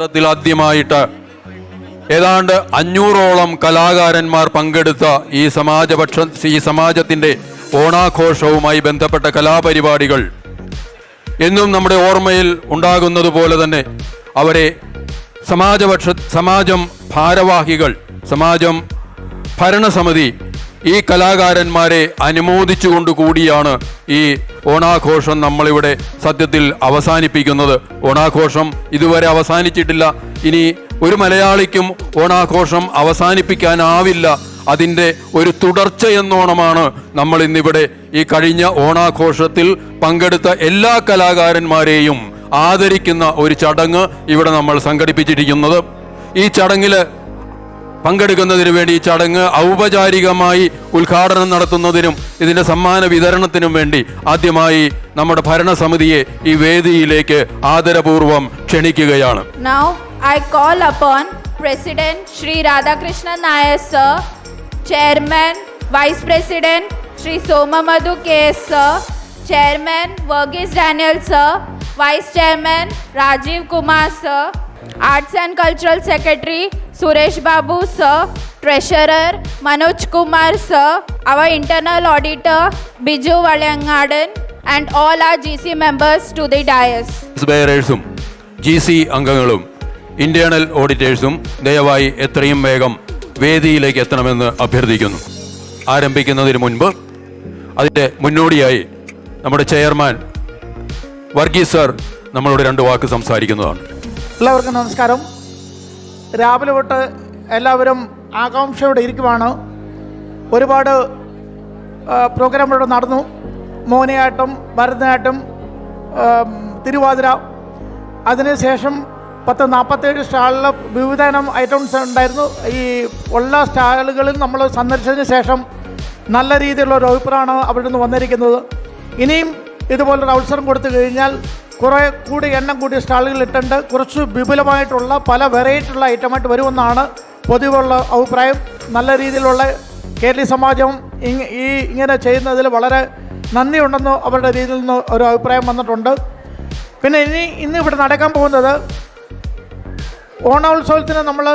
ചരിത്രത്തിൽ ആദ്യമായിട്ട് ഏതാണ്ട് 500ഓളം കലാകാരന്മാർ പങ്കെടുത്ത ഈ സമാജത്തിൻ്റെ ഓണാഘോഷവുമായി ബന്ധപ്പെട്ട കലാപരിപാടികൾ എന്നും നമ്മുടെ ഓർമ്മയിൽ ഉണ്ടാകുന്നത് പോലെ തന്നെ അവരെ സമാജം ഭാരവാഹികൾ, സമാജം ഭരണസമിതി ഈ കലാകാരന്മാരെ അനുമോദിച്ചുകൊണ്ട് കൂടിയാണ് ഈ ഓണാഘോഷം നമ്മളിവിടെ സത്യത്തിൽ അവസാനിപ്പിക്കുന്നത്. ഓണാഘോഷം ഇതുവരെ അവസാനിച്ചിട്ടില്ല. ഇനി ഒരു മലയാളിക്കും ഓണാഘോഷം അവസാനിപ്പിക്കാനാവില്ല. അതിൻ്റെ ഒരു തുടർച്ചയെന്നോണമാണ് നമ്മൾ ഇന്നിവിടെ ഈ കഴിഞ്ഞ ഓണാഘോഷത്തിൽ പങ്കെടുത്ത എല്ലാ കലാകാരന്മാരെയും ആദരിക്കുന്ന ഒരു ചടങ്ങ് ഇവിടെ നമ്മൾ സംഘടിപ്പിച്ചിരിക്കുന്നത്. ഈ ചടങ്ങിൽ പങ്കെടുക്കുന്നതിന് വേണ്ടി, ഈ ചടങ്ങ് ഔപചാരികമായി ഉദ്ഘാടനം നടത്തുന്നതിനും ഇതിൻ്റെ സമ്മാന വിതരണത്തിനും വേണ്ടി ആദ്യമായി നമ്മുടെ ഭരണസമിതിയെ ഈ വേദിയിലേക്ക് ആദരപൂർവ്വം ക്ഷണിക്കുകയാണ്. Now I call upon President Shri Radhakrishnan Nair sir, Chairman Vice President Shri Somamadhu KS sir, Chairman Verghese Daniel sir, Vice Chairman Rajiv Kumar sir, Arts and Cultural Secretary Suresh Babu sir, Treasurer Manoj Kumar sir, our Internal Auditor Biju Valangadan, and all our GC members to the dais. ബെയറേഴ്സും GC അംഗങ്ങളും internal ഓഡിറ്റേഴ്സും ദയവായി എത്രയും വേഗം വേദിയിലേക്ക് എത്തണമെന്ന് അഭ്യർത്ഥിക്കുന്നു. ആരംഭിക്കുന്നതിന് മുൻപ് അതിൻ്റെ മുന്നോടിയായി നമ്മുടെ ചെയർമാൻ വർഗീസ് സർ നമ്മളോട് 2 വാക്ക് സംസാരിക്കുന്നതാണ്. എല്ലാവർക്കും നമസ്കാരം. രാവിലെ തൊട്ട് എല്ലാവരും ആകാംക്ഷയോടെ ഇരിക്കുവാണ്. ഒരുപാട് പ്രോഗ്രാമുകൾ നടന്നു. മോഹിനിയാട്ടം, ഭരതനാട്യം, തിരുവാതിര. അതിനുശേഷം 47 സ്റ്റാളിൽ വിവിധ ഇനം ഐറ്റംസ് ഉണ്ടായിരുന്നു. ഈ ഉള്ള സ്റ്റാളുകളിൽ നമ്മൾ സന്ദർശിച്ചതിന് ശേഷം നല്ല രീതിയിലുള്ള ഒരു അഭിപ്രായമാണ് അവിടെ നിന്ന് വന്നിരിക്കുന്നത്. ഇനിയും ഇതുപോലൊരു അവസരം കൊടുത്തു കഴിഞ്ഞാൽ കുറേ കൂടി എണ്ണം കൂടിയ സ്റ്റാളുകൾ ഇട്ടുണ്ട് കുറച്ച് വിപുലമായിട്ടുള്ള പല വെറൈറ്റിയുള്ള ഐറ്റമായിട്ട് വരുമെന്നാണ് പൊതുവെയുള്ള അഭിപ്രായം. നല്ല രീതിയിലുള്ള കേരളീയ സമാജം ഇങ്ങനെ ചെയ്യുന്നതിൽ വളരെ നന്ദിയുണ്ടെന്ന് അവരുടെ രീതിയിൽ നിന്ന് ഒരു അഭിപ്രായം വന്നിട്ടുണ്ട്. പിന്നെ ഇന്ന് ഇവിടെ നടക്കാൻ പോകുന്നത് ഓണോത്സവത്തിന് നമ്മൾ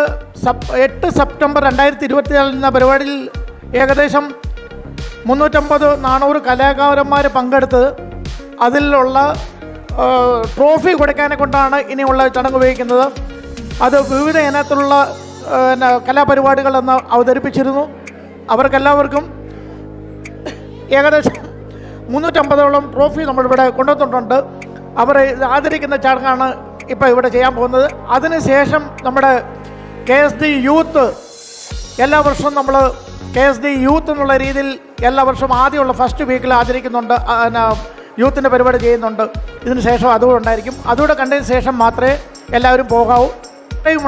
8 സെപ്റ്റംബർ 2024 എന്ന പരിപാടിയിൽ ഏകദേശം 350-400 കലാകാരന്മാർ പങ്കെടുത്ത് അതിലുള്ള ട്രോഫി കൊടുക്കാനെ കൊണ്ടാണ് ഇനിയുള്ള ചടങ്ങ് ഉപയോഗിക്കുന്നത്. അത് വിവിധ ഇനത്തിലുള്ള കലാപരിപാടികളെന്ന് അവതരിപ്പിച്ചിരുന്നു. അവർക്കെല്ലാവർക്കും ഏകദേശം 350ഓളം ട്രോഫി നമ്മളിവിടെ കൊണ്ടുവന്നിട്ടുണ്ട്. അവരെ ആദരിക്കുന്ന ചടങ്ങാണ് ഇപ്പോൾ ഇവിടെ ചെയ്യാൻ പോകുന്നത്. അതിനുശേഷം നമ്മുടെ KSD യൂത്ത് എല്ലാ വർഷവും നമ്മൾ KSD യൂത്ത് എന്നുള്ള രീതിയിൽ എല്ലാ വർഷവും ആദ്യമുള്ള ഫസ്റ്റ് വീക്കിൽ ആദരിക്കുന്നുണ്ട്, യൂത്തിൻ്റെ പരിപാടി ചെയ്യുന്നുണ്ട്. ഇതിന് ശേഷം അതുകൂടെ ഉണ്ടായിരിക്കും. അതുകൂടെ കണ്ടതിന് ശേഷം മാത്രമേ എല്ലാവരും പോകാവൂ.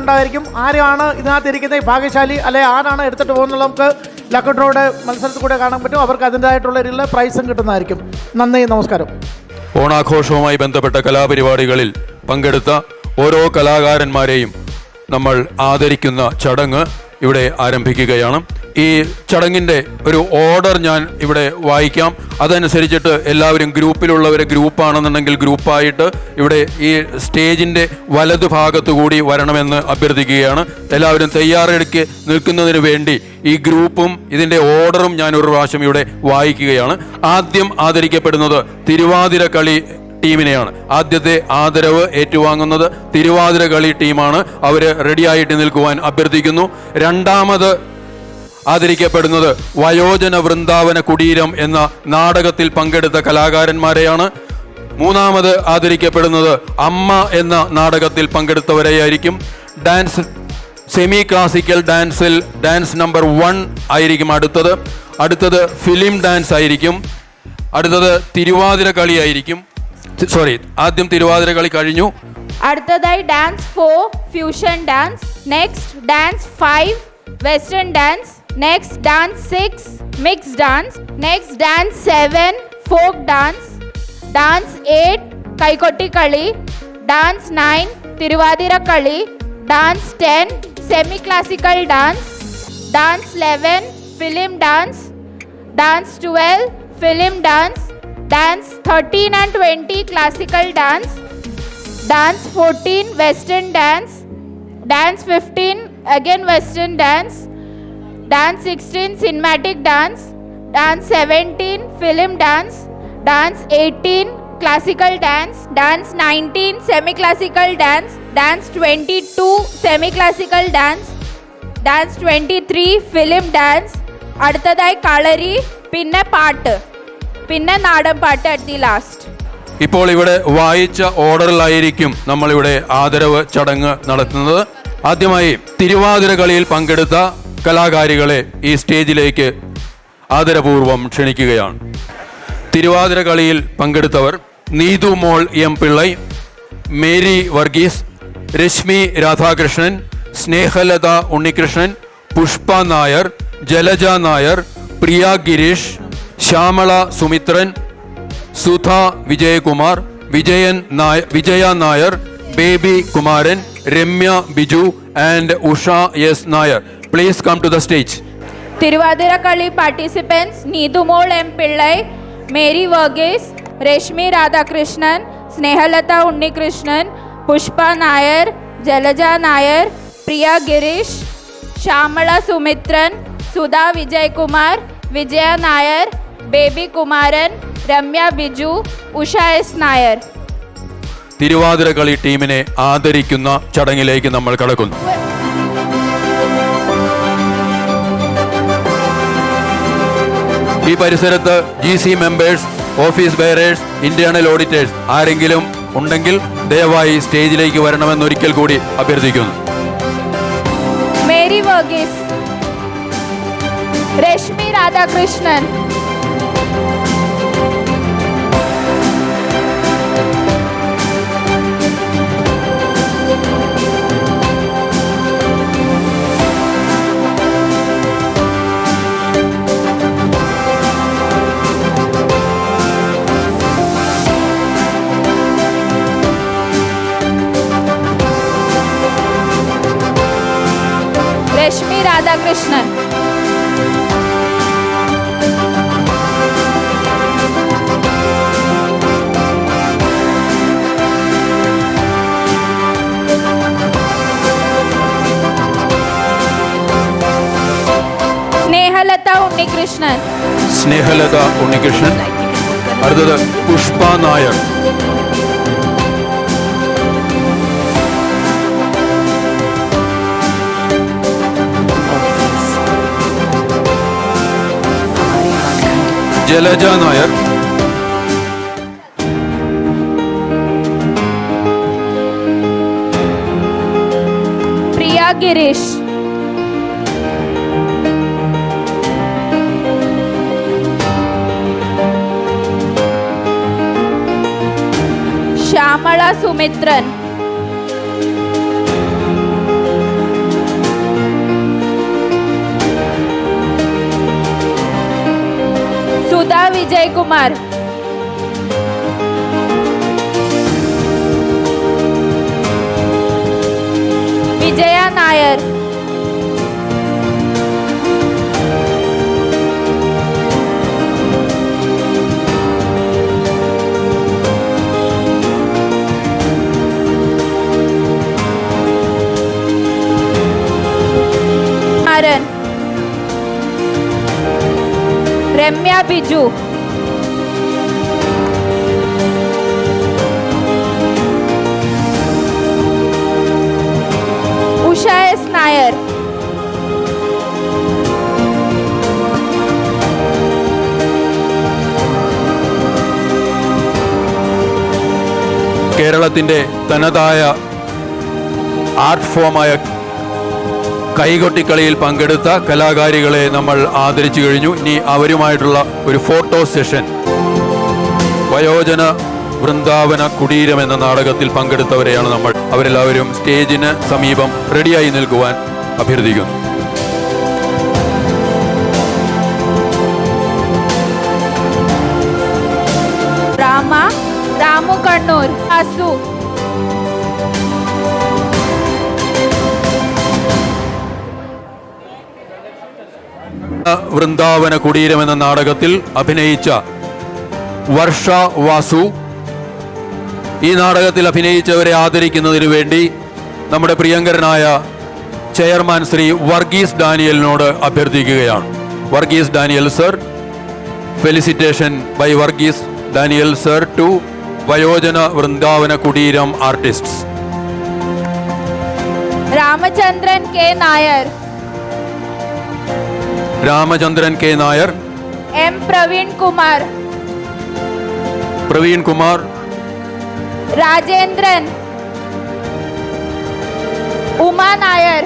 ഉണ്ടായിരിക്കും ആരാണ് ഇതിനകത്തിരിക്കുന്ന ഭാഗ്യശാലി അല്ലെ ആരാണ് എടുത്തിട്ട് പോകുന്നത് നമുക്ക് ലക്കഡ്രോയുടെ മത്സരത്തിൽ കൂടെ കാണാൻ പറ്റും. അവർക്ക് അതിൻ്റെതായിട്ടുള്ള പ്രൈസും കിട്ടുന്നതായിരിക്കും. നന്ദി, നമസ്കാരം. ഓണാഘോഷവുമായി ബന്ധപ്പെട്ട കലാപരിപാടികളിൽ പങ്കെടുത്ത ഓരോ കലാകാരന്മാരെയും നമ്മൾ ആദരിക്കുന്ന ചടങ്ങ് ഇവിടെ ആരംഭിക്കുകയാണ്. ഈ ചടങ്ങിൻ്റെ ഒരു ഓർഡർ ഞാൻ ഇവിടെ വായിക്കാം. അതനുസരിച്ചിട്ട് എല്ലാവരും ഗ്രൂപ്പിലുള്ളവരെ ഗ്രൂപ്പാണെന്നുണ്ടെങ്കിൽ ഗ്രൂപ്പായിട്ട് ഇവിടെ ഈ സ്റ്റേജിൻ്റെ വലതുഭാഗത്തു കൂടി വരണമെന്ന് അഭ്യർത്ഥിക്കുകയാണ്. എല്ലാവരും തയ്യാറെടുക്ക് നിൽക്കുന്നതിന് വേണ്ടി ഈ ഗ്രൂപ്പും ഇതിൻ്റെ ഓർഡറും ഞാൻ ഒരു പ്രാവശ്യം ഇവിടെ വായിക്കുകയാണ്. ആദ്യം ആദരിക്കപ്പെടുന്നത് തിരുവാതിര കളി ടീമിനെയാണ്. ആദ്യത്തെ ആദരവ് ഏറ്റുവാങ്ങുന്നത് തിരുവാതിര കളി ടീമാണ്. അവർ റെഡിയായിട്ട് നിൽക്കുവാൻ അഭ്യർത്ഥിക്കുന്നു. രണ്ടാമത് ആദരിക്കപ്പെടുന്നത് വയോജന വൃന്ദാവന കുടീരം എന്ന നാടകത്തിൽ പങ്കെടുത്ത കലാകാരന്മാരെയാണ്. മൂന്നാമത് ആദരിക്കപ്പെടുന്നത് അമ്മ എന്ന നാടകത്തിൽ പങ്കെടുത്തവരെയായിരിക്കും. ഡാൻസ് സെമി ക്ലാസിക്കൽ ഡാൻസിൽ ഡാൻസ് നമ്പർ 1 ആയിരിക്കും അടുത്തത് ഫിലിം ഡാൻസ് ആയിരിക്കും. അടുത്തത് തിരുവാതിര കളി ആയിരിക്കും. ആദ്യം തിരുവാതിര കളി കഴിഞ്ഞു. അടുത്തതായി dance 4 fusion dance, next dance 5 western dance, next dance 6 mix dance, next dance 7 folk dance, dance 8 കൈകൊട്ടി കളി, ഡാൻസ് 9 തിരുവാതിര കളി, dance 10 semi classical dance, dance 11 film dance, dance 12 film dance, dance 13 and 20 classical dance, dance 14 western dance, Dance 15, again Western dance. Dance 16, cinematic dance. Dance 17, film dance. Dance 18, classical dance. Dance 19, semi-classical dance. Dance 22, semi-classical dance. Dance 23, film dance. അടുത്തതായി കളരി, പിന്നെ പാട്ട്, പിന്നെ നാടൻ പാട്ട് at the last. ഇപ്പോൾ ഇവിടെ വായിച്ച ഓർഡറിലായിരിക്കും നമ്മളിവിടെ ആദരവ് ചടങ്ങ് നടത്തുന്നത്. ആദ്യമായി തിരുവാതിര കളിയിൽ പങ്കെടുത്ത കലാകാരികളെ ഈ സ്റ്റേജിലേക്ക് ആദരപൂർവം ക്ഷണിക്കുകയാണ്. തിരുവാതിര കളിയിൽ പങ്കെടുത്തവർ Neethu Mol M Pillai, Mary Varghese, Rashmi Radhakrishnan, Snehalatha Unnikrishnan, Pushpa Nair, Jalaja Nair, Priya Girish, Shyamala Sumithran, Sudha Vijayakumar, Vijaya Nair, Baby Kumaran, Ramya Biju and Usha S Nair. Please come to the stage. Thiruvathira Kali participants Neethumol M Pillai, Mary Varghese, Rashmi Radhakrishnan, Snehalatha Unnikrishnan, Pushpa Nair, Jalaja Nair, Priya Girish, Shyamala Sumithran, Sudha Vijayakumar, Vijaya Nair, Baby Kumaran, Ramya Biju, Usha S Nair. Thiruvathira കളി ടീമിനെ ആദരിക്കുന്ന ചടങ്ങിലേക്ക് നമ്മൾ കടക്കുന്നു. ഈ പരിസരത്ത് GC members, office bearers, internal auditors ആരെങ്കിലും ഉണ്ടെങ്കിൽ ദയവായി സ്റ്റേജിലേക്ക് വരണമെന്ന് ഒരിക്കൽ കൂടി അഭ്യർത്ഥിക്കുന്നു. മേരി വർഗീസ്, രശ്മി രാധാകൃഷ്ണൻ, രശ്മി രാധാകൃഷ്ണൻ, സ്നേഹലത ഉണ്ണികൃഷ്ണൻ, സ്നേഹലത ഉണ്ണികൃഷ്ണൻ. അടുത്തത് പുഷ്പ നായർ. ജലജ നായർ. പ്രിയ ഗിരീഷ്, ശ്യാമള സുമിത്രൻ, സുധാ വിജയകുമാർ, വിജയ നായർ, രമ്യ ബിജു, ഉഷ എസ് നായർ, കേരളത്തിൻ്റെ തനതായ ആർട്ട് ഫോമായ കൈകൊട്ടിക്കളിയിൽ പങ്കെടുത്ത കലാകാരികളെ നമ്മൾ ആദരിച്ചു കഴിഞ്ഞു. ഇനി അവരുമായിട്ടുള്ള ഒരു ഫോട്ടോ സെഷൻ. വയോജന വൃന്ദാവന കുടീരം എന്ന നാടകത്തിൽ പങ്കെടുത്തവരെയാണ് നമ്മൾ. അവരെല്ലാവരും സ്റ്റേജിന് സമീപം റെഡിയായി നിൽക്കുവാൻ അഭ്യർത്ഥിക്കുന്നു. രാമു കണ്ണൂർ, അസു, വൃന്ദാവന കുടീരം എന്ന നാടകത്തിൽ അഭിനയിച്ച വർഷ വാസു. ഈ നാടകത്തിൽ അഭിനയിച്ചവരെ ആദരിക്കുന്നതിന് വേണ്ടി നമ്മുടെ പ്രിയങ്കരനായ ചെയർമാൻ ശ്രീ വർഗീസ് ഡാനിയലിനോട് അഭ്യർത്ഥിക്കുകയാണ്. Varghese Daniel sir, felicitation by Varghese Daniel sir to Vayojana Vrindavana Kudeeram artists. Ramachandran K Nair, Ramachandran K Nair, M Praveen Kumar, Praveen Kumar, Rajendran, Uma Nair,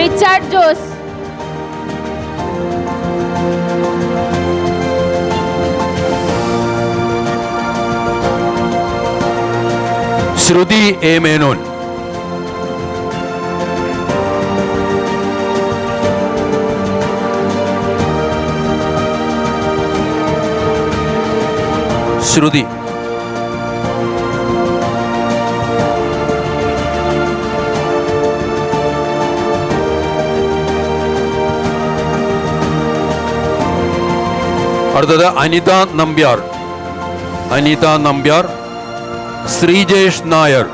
Richard Jose, Shruthi A Menon, Shruthi, അടുത്തത് Anitha Nambiar, Anitha Nambiar, Sreejesh Nair,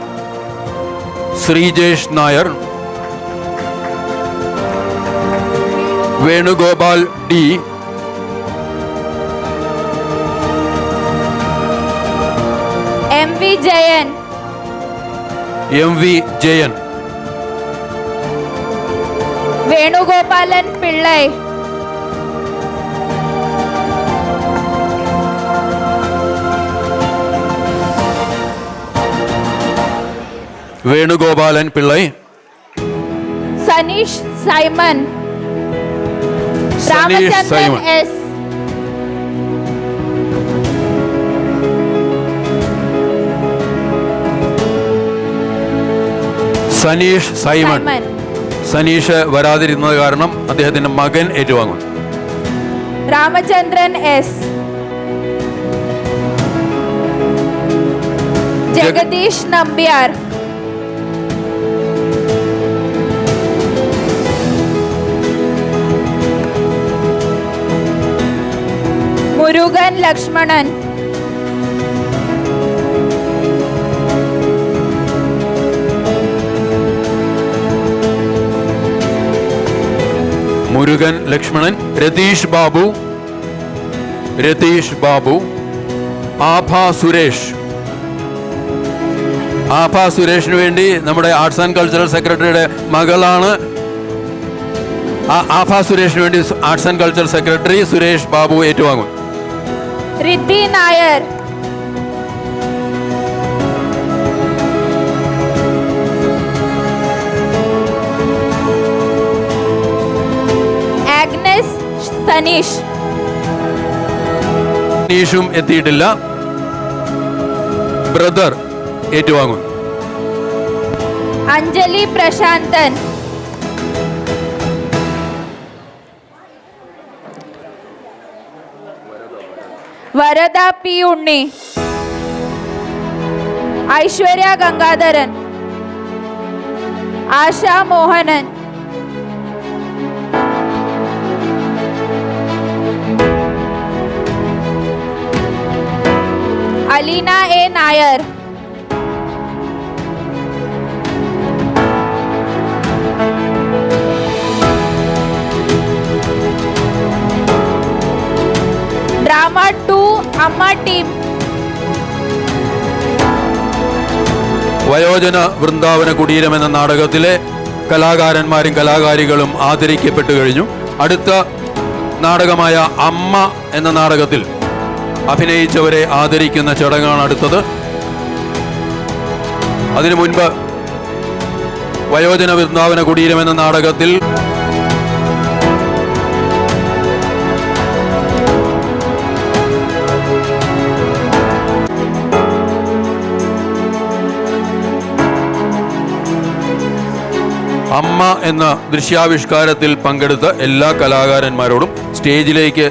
Sreejesh Nair, Venugopal D, M V Jayan, M V Jayan, Venugopalan Pillai, Venugopalan Pillai, Saneesh Simon, Saneesh Ramachandran Simon, S, Saneesh Simon. Saneesh വരാതിരുന്നത് കാരണം അദ്ദേഹത്തിന്റെ മകൻ ഏറ്റുവാങ്ങും. രാമചന്ദ്രൻ എസ്, ജഗദീഷ് നമ്പ്യാർ, മുരുകൻ ലക്ഷ്മണൻ, മുരുകൻ ലക്ഷ്മണൻ, രതീഷ് ബാബു, രതീഷ് ബാബു, ആഭ സുരേഷ്, ആഭ സുരേഷിന് വേണ്ടി നമ്മുടെ ആർട്സ് ആൻഡ് കൾച്ചറൽ സെക്രട്ടറിയുടെ മകളാണ്. ആഭ സുരേഷിന് വേണ്ടി arts and cultural secretary Suresh Babu ഏറ്റുവാങ്ങും. റിദ്ധി നായർ, ആഗ്നസ് സനീഷ്, സനീഷും എത്തിയിട്ടില്ല. ബ്രദർ ഏറ്റുവാങ്ങും. Anjali Prasanthan, Varada P Unni, Aishwarya Gangadharan, Asha Mohanan, Aleena A Nair, drama 2 അമ്മ ടീം, വയോജന വൃന്ദാവന കുടീരം എന്ന നാടകത്തിലെ കലാകാരന്മാരും കലാകാരികളും ആദരിക്കപ്പെട്ടു കഴിഞ്ഞു. അടുത്ത നാടകമായ അമ്മ എന്ന നാടകത്തിൽ അഭിനയിച്ചവരെ ആദരിക്കുന്ന ചടങ്ങാണ് അടുത്തത്. അതിനു മുൻപ് വയോജന വൃന്ദാവന കുടീരം എന്ന നാടകത്തിൽ അമ്മ എന്ന ദൃശ്യാവിഷ്കാരത്തിൽ പങ്കെടുത്ത എല്ലാ കലാകാരന്മാരോടും സ്റ്റേജിലേക്ക്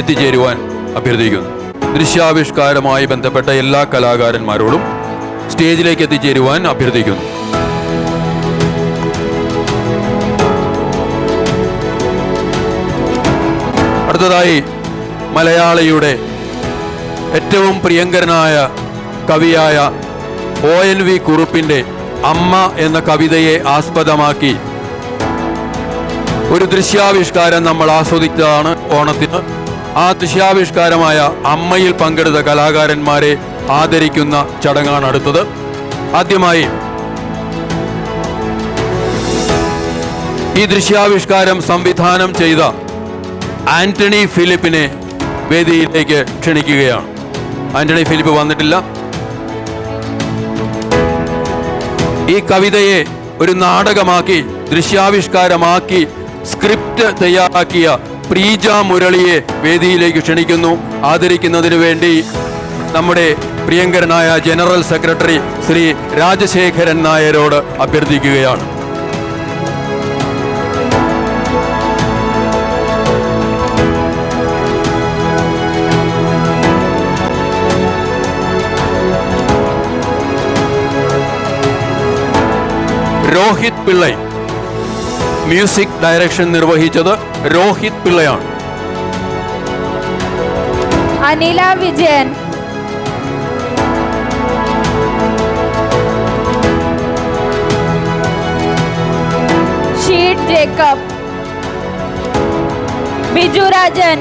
എത്തിച്ചേരുവാൻ അഭ്യർത്ഥിക്കുന്നു. ദൃശ്യാവിഷ്കാരവുമായി ബന്ധപ്പെട്ട എല്ലാ കലാകാരന്മാരോടും സ്റ്റേജിലേക്ക് എത്തിച്ചേരുവാൻ അഭ്യർത്ഥിക്കുന്നു. അടുത്തതായി മലയാളിയുടെ ഏറ്റവും പ്രിയങ്കരനായ കവിയായ ONV കുറുപ്പിൻ്റെ അമ്മ എന്ന കവിതയെ ആസ്പദമാക്കി ഒരു ദൃശ്യാവിഷ്കാരം നമ്മൾ ആസ്വദിച്ചതാണ് ഓണത്തിന്. ആ ദൃശ്യാവിഷ്കാരമായ അമ്മയിൽ പങ്കെടുത്ത കലാകാരന്മാരെ ആദരിക്കുന്ന ചടങ്ങാണ് അടുത്തത്. ആദ്യമായി ഈ ദൃശ്യാവിഷ്കാരം സംവിധാനം ചെയ്ത ആന്റണി ഫിലിപ്പിനെ വേദിയിലേക്ക് ക്ഷണിക്കുകയാണ്. ആന്റണി ഫിലിപ്പ് വന്നിട്ടില്ല. ഈ കവിതയെ ഒരു നാടകമാക്കി ദൃശ്യാവിഷ്കാരമാക്കി സ്ക്രിപ്റ്റ് തയ്യാറാക്കിയ പ്രീജ മുരളിയെ വേദിയിലേക്ക് ക്ഷണിക്കുന്നു. ആദരിക്കുന്നതിന് വേണ്ടി നമ്മുടെ പ്രിയങ്കരനായ ജനറൽ സെക്രട്ടറി ശ്രീ രാജശേഖരൻ നായരോട് അഭ്യർത്ഥിക്കുകയാണ്. രോഹിത് പിള്ളൈ, മ്യൂസിക് ഡയറക്ഷൻ നിർവഹിച്ചത് രോഹിത് പിള്ളയാണ്. അനില വിജയൻ, ഷീറ്റ് ജേക്കബ്, ബിജു രാജൻ,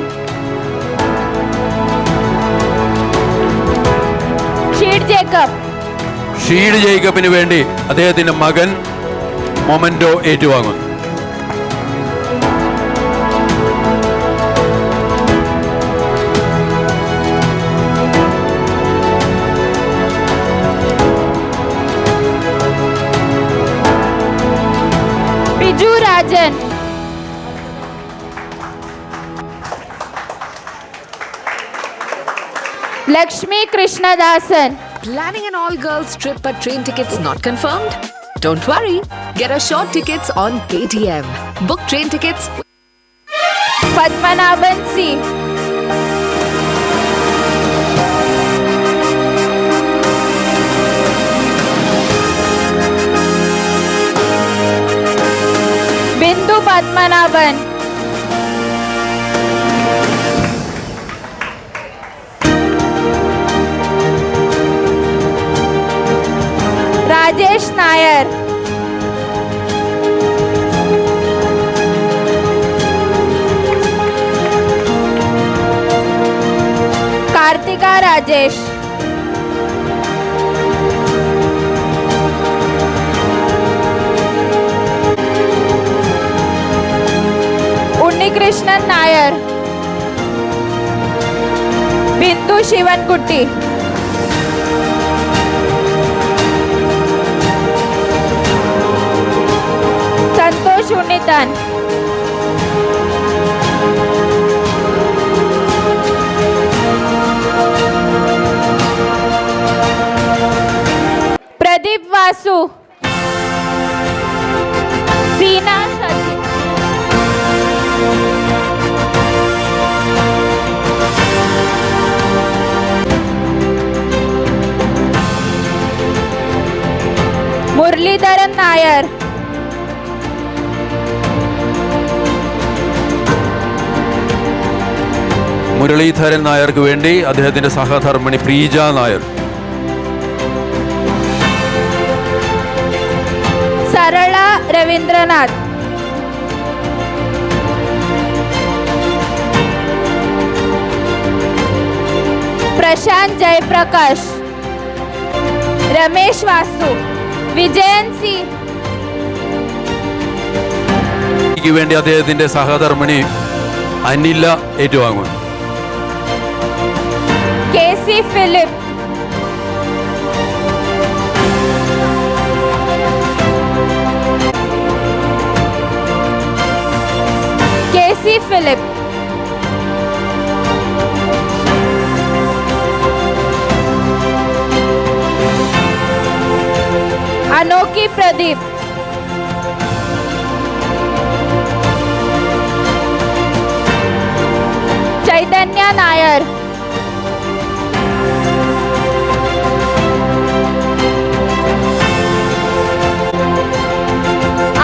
ഷീഡ് ജേക്കബിന് വേണ്ടി അദ്ദേഹത്തിന്റെ മകൻ മൊമെന്റോ ഏറ്റുവാങ്ങുന്നു. Biju Rajan, Lakshmi Krishnadasan. Planning an all-girls trip but train tickets not confirmed? Don't worry. Get a short tickets on KTM. Book train tickets. Padmanabhan C, Bindu Padmanabhan, Rajesh Nair, Karthika Rajesh, Unnikrishnan Nair, Bindu Sivankutty, Santhosh Unnithan, Pradeep Vasu, Seena Saji, Muraleedharan Nair, Muraleedharan നായർക്ക് വേണ്ടി അദ്ദേഹത്തിന്റെ സഹധർമ്മിണി പ്രീജ നായർ, സരള രവീന്ദ്രനാഥ്, പ്രശാന്ത് ജയപ്രകാശ്, രമേശ് വാസു, വിജയൻ സി, വേണ്ടി അദ്ദേഹത്തിന്റെ സഹധർമ്മിണി അനില ഏറ്റുവാങ്ങുന്നു. K C Philip, Philip, Anokhi Pradeep, Chaitanya Nair,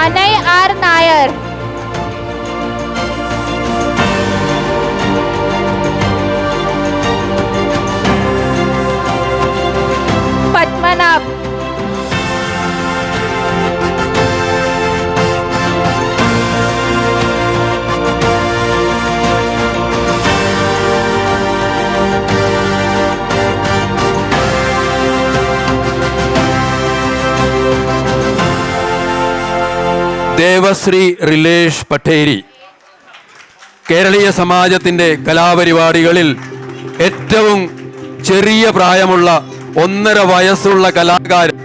Anay R Nair, Devasree Rilesh Patteri. കേരളീയ സമാജത്തിൻ്റെ കലാപരിപാടികളിൽ ഏറ്റവും ചെറിയ പ്രായമുള്ള 1.5 വയസ്സുള്ള കലാകാരൻ.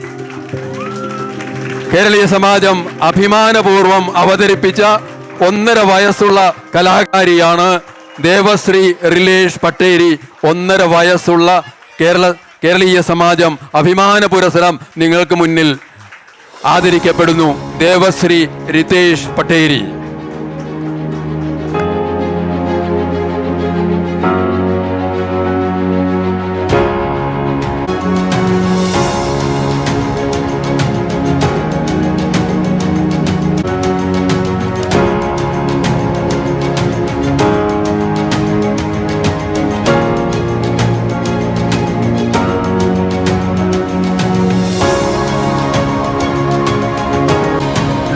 കേരളീയ സമാജം അഭിമാനപൂർവം അവതരിപ്പിച്ച 1.5 വയസ്സുള്ള കലാകാരിയാണ് ദേവശ്രീ റിലേഷ് പട്ടേരി. 1.5 വയസ്സുള്ള കേരളീയ സമാജം അഭിമാന പുരസ്സരം നിങ്ങൾക്ക് മുന്നിൽ ആദരിക്കപ്പെടുന്നു. Devasree Ritesh Patteri.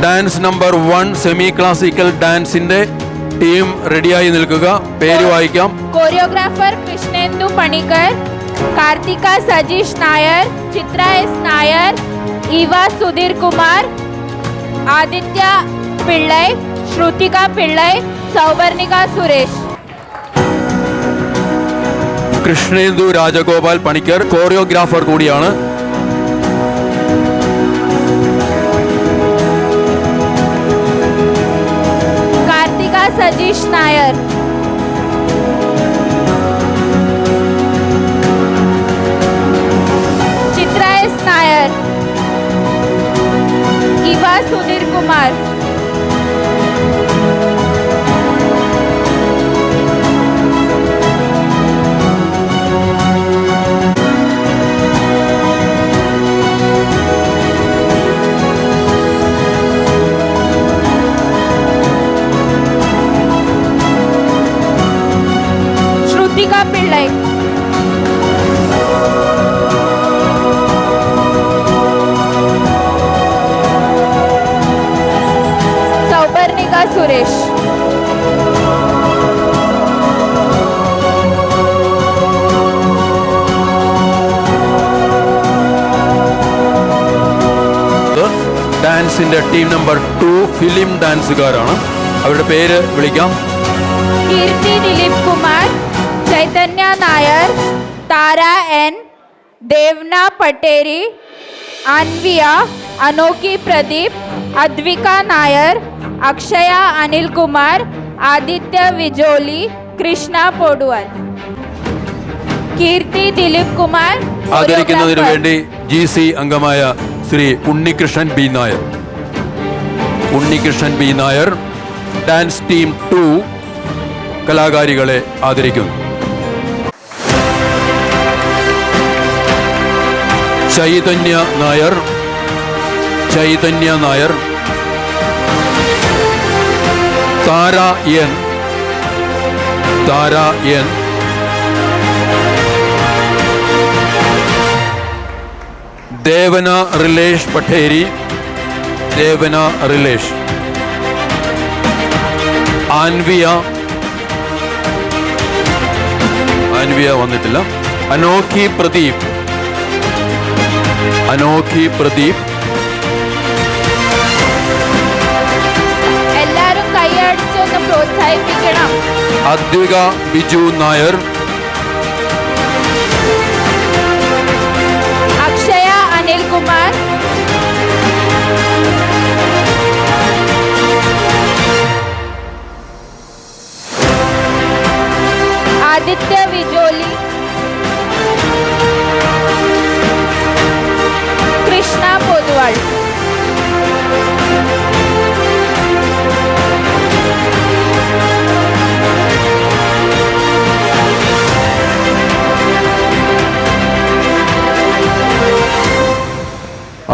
Dance number 1 semi classical ഡാൻസിന്റെ ടീം റെഡിയായി നിൽക്കുക. പേര് വായിക്കാം. Choreographer Krishnendu Panicker, Karthika Sajeesh Nair, Chithra S Nair, Eva Sudheer Kumar, Aditya Pillai, Shruthika Pillai, Sauvarnika Suresh. Krishnendu Rajagopal Panicker choreographer കൂടിയാണ്. Sajeesh Nair, Chithra S Nair, Eva Sudheer Kumar, Pillai, Sauvarnika Suresh. ഡാൻസിന്റെ ടീം നമ്പർ 2 ഫിലിം ഡാൻസുകാരാണ്. അവരുടെ പേര് വിളിക്കാം. कीर्ति दिलीप कुमार, चैतन्य नायर, तारा एन, देवना पटेरी, अन्विया, अनोखी प्रदीप, अद्विका नायर, अक्षया अनिल कुमार, आदित्य विजोली, कृष्णा पोडुवल. कीर्ति दिलीप कुमार. ആദരിക്കുന്നതിന് വേണ്ടി GC അംഗമായ Shri Unnikrishnan B Nair. Unnikrishnan B Nair dance team 2 കലാകാരികളെ ആദരിക്കുന്നു. ചൈതന്യ നായർ, ചൈതന്യ നായർ, താര എൻ, താര എൻ, ദേവന റിലേഷ് പട്ടേരി, ദേവന റിലേഷ്, ആൻവിയ, ആൻവിയ വന്നിട്ടില്ല, അനോഖി പ്രദീപ്, അനോഖി പ്രദീപ്, എല്ലാവരും കൈയടിച്ചൊന്ന് പ്രോത്സാഹിപ്പിക്കണം. അദ്വിക ബിജു നായർ, അക്ഷയ അനിൽ കുമാർ, ആദിത്യ വിജോലി, കൃഷ്ണ പൊതുവാൾ.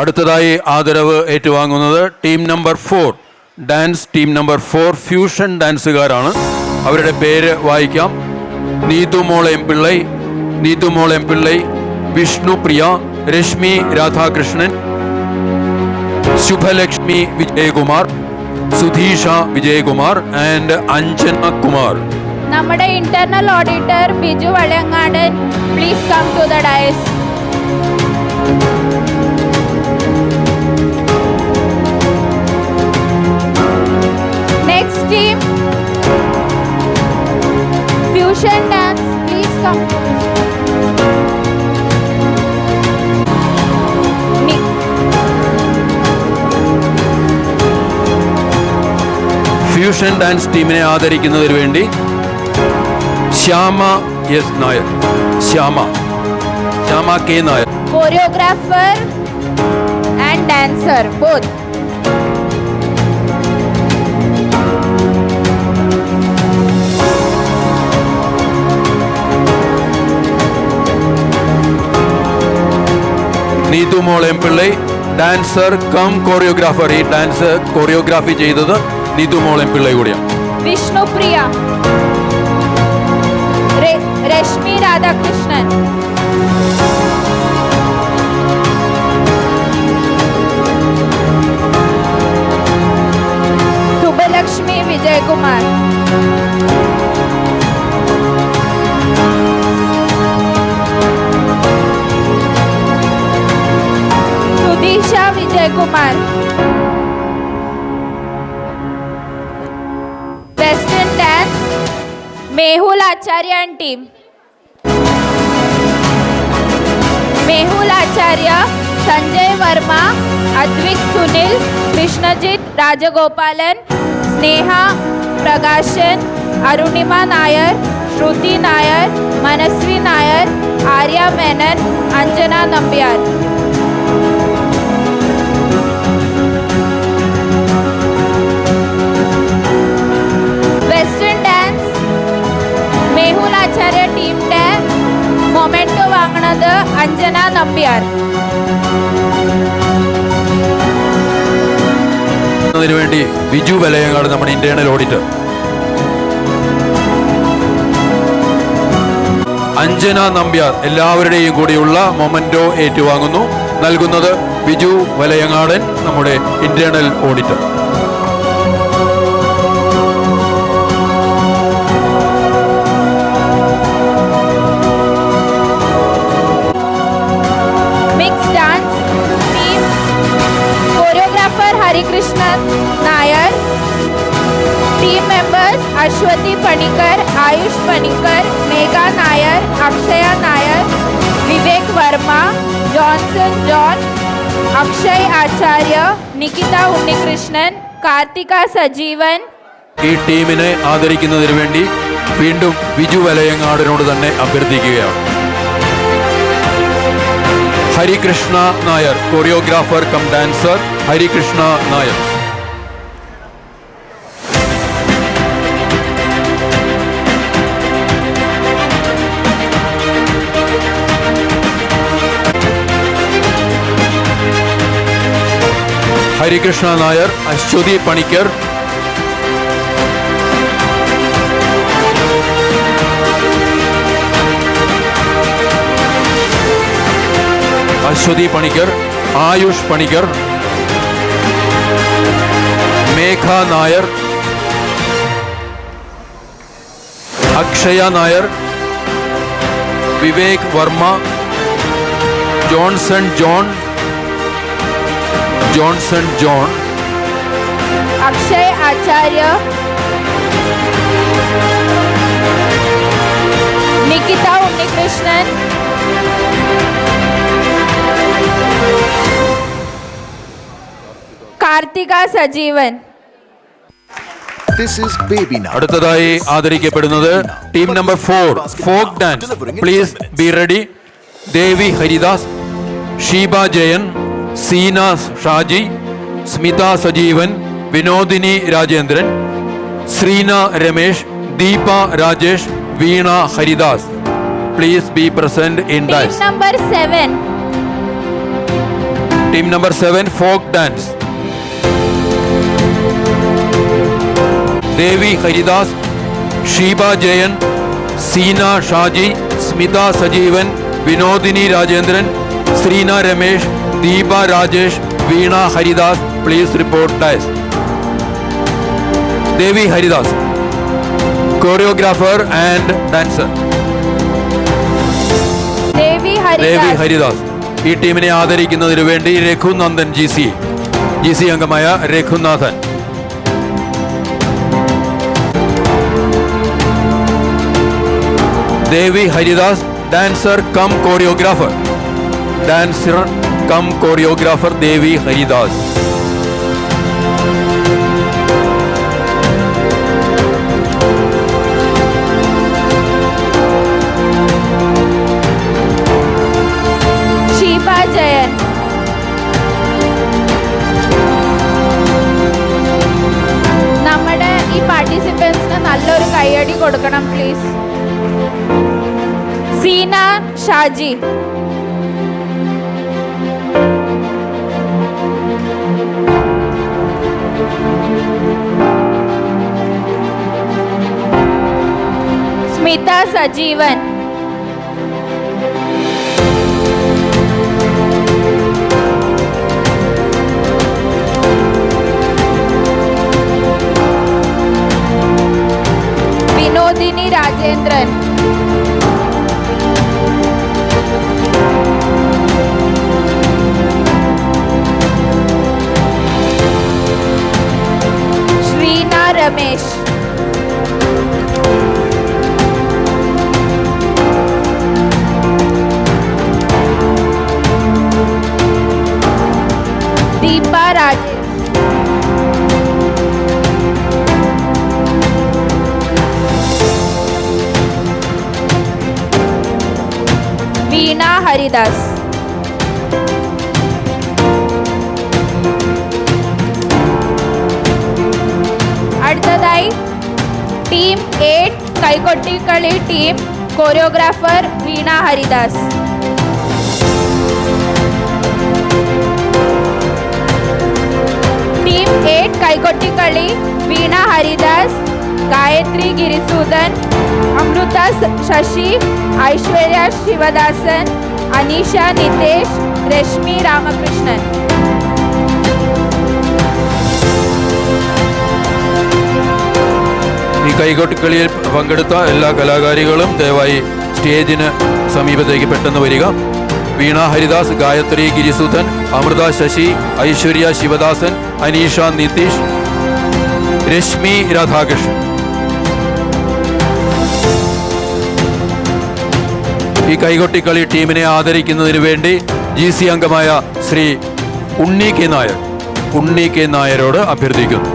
അടുത്തതായി ആദരവ് ഏറ്റുവാങ്ങുന്നത് team number 4 dance team number 4 fusion ഡാൻസുകാരാണ്. അവരുടെ പേര് വായിക്കാം. Neethumol M Pillai, Neethumol M Pillai, Vishnupriya, Rashmi Radhakrishnan, Shubhalakshmi Vijayakumar, Sudheesha Vijayakumar and Anjana Kumar. നമ്മുടെ internal auditor Biju Valliyangadan, please come to the dais. Fusion dance ടീമിനെ ആദരിക്കുന്നതിന് വേണ്ടി Shyama S Nair, Shyama K Nair. Choreographer and dancer both. Neethu Mol M Pillai, dancer cum choreographer. ഈ ഡാൻസ് കോറിയോഗ്രാഫി ചെയ്തത് നീതു മോൾ എം പിള്ളൈ കൂടിയാണ്. Vishnupriya, Rashmi Radhakrishnan, Subbalakshmi Vijay Kumar, Sudisha Vijay Kumar. Western dance, Mehul Acharya and team. Mehul Acharya, Sanjay Verma, Advik Sunil, Krishnajit Rajagopalan, Sneha Pragashan, Arunima Nayar, Shruti Nayar, Manasvi Nayar, Arya Menon, Anjana Nambiar. Western dance, Mehul Acharya team ടെ memento വാങ്ങുന്നത് അഞ്ജന നമ്പ്യാർ. വേണ്ടി ബിജു വലയങ്ങാട്, നമ്മുടെ internal auditor. Anjana Nambiar എല്ലാവരുടെയും കൂടിയുള്ള memento ഏറ്റുവാങ്ങുന്നു. നൽകുന്നത് ബിജു വലയങ്ങാടൻ, നമ്മുടെ internal auditor. Mixed dance team, choreographer Harikrishnan Nayar, team members Ashwati Panikar, Ayush Panikar, Megha Nayar, Akshaya Nayar, Vivek Verma, Johnson John, Akshay Acharya, Nikita Unnikrishnan, Kartika Sajeevan. ഈ ടീമിനെ ആദരിക്കുന്നതിന് വേണ്ടി വീണ്ടും ബിജു വലയങ്ങാടിനോട് തന്നെ അഭ്യർത്ഥിക്കുകയാണ്. Harikrishna Nair, choreographer cum dancer Harikrishna Nair. Harikrishna Nair, Aswathi Panicker, Aswathi Panicker, Ayush Panicker, Megha Nair, Akshaya Nair, Vivek Varma, Johnson John, Akshay Acharya, Nikita Unnikrishnan, Kartika Sajeevan. This is Baby Now. അടുത്തതായി ആദരിക്കപ്പെടുന്നത് team number 4 folk dance. Please be ready. Devi Haridas, Sheeba Jayan, Seena Shaji, Smitha Sajeevan, Vinodini Rajendran, Sreena Ramesh, Deepa Rajesh, Veena Haridas. Please be present in Team dance. number 7. Team number 7 folk dance. Devi Haridas, Sheeba Jayan, Seena Shaji, Smitha Sajeevan, Vinodini Rajendran, Sreena Ramesh, Deepa Rajesh, Veena Haridas. Please report dance. Devi Haridas, choreographer and dancer. Devi Devi Haridas. Haridas. ഈ ടീമിനെ ആദരിക്കുന്നതിന് വേണ്ടി Raghunandan G C അംഗമായ രഘുനാഥൻ. ദേവി Haridas, dancer cum choreographer. ദേവി ഹരിദാസ്. കൊടുക്കണം please. Seena Shaji. Smitha Sajeevan. Vinodini Rajendran. Sreena Ramesh. Deepa Rajesh. Veena Haridas. അടുത്തതായി team 8 കൈകൊട്ടിക്കളി team. Choreographer വീണ Haridas. Team 8 കൈകൊട്ടിക്കളി വീണ ഹരിദാസ്, ഗായത്രി ഗിരിസൂദൻ, അമൃത ശശി, ഐശ്വര്യ ശിവദാസൻ, അനീഷ നിതേഷ്, രശ്മി രാമകൃഷ്ണൻ. ഈ കൈകൊട്ടിക്കളിയിൽ പങ്കെടുത്ത എല്ലാ കലാകാരികളും ദയവായി സ്റ്റേജിന് സമീപത്തേക്ക് പെട്ടെന്ന് വരിക. വീണ ഹരിദാസ്, ഗായത്രി ഗിരിസുധൻ, അമൃത ശശി, ഐശ്വര്യ ശിവദാസൻ, അനീഷ നിതീഷ്, രശ്മി രാധാകൃഷ്ണൻ. ഈ കൈകൊട്ടിക്കളി ടീമിനെ ആദരിക്കുന്നതിന് വേണ്ടി GC അംഗമായ ശ്രീ ഉണ്ണി കെ നായരോട് അഭ്യർത്ഥിക്കുന്നു.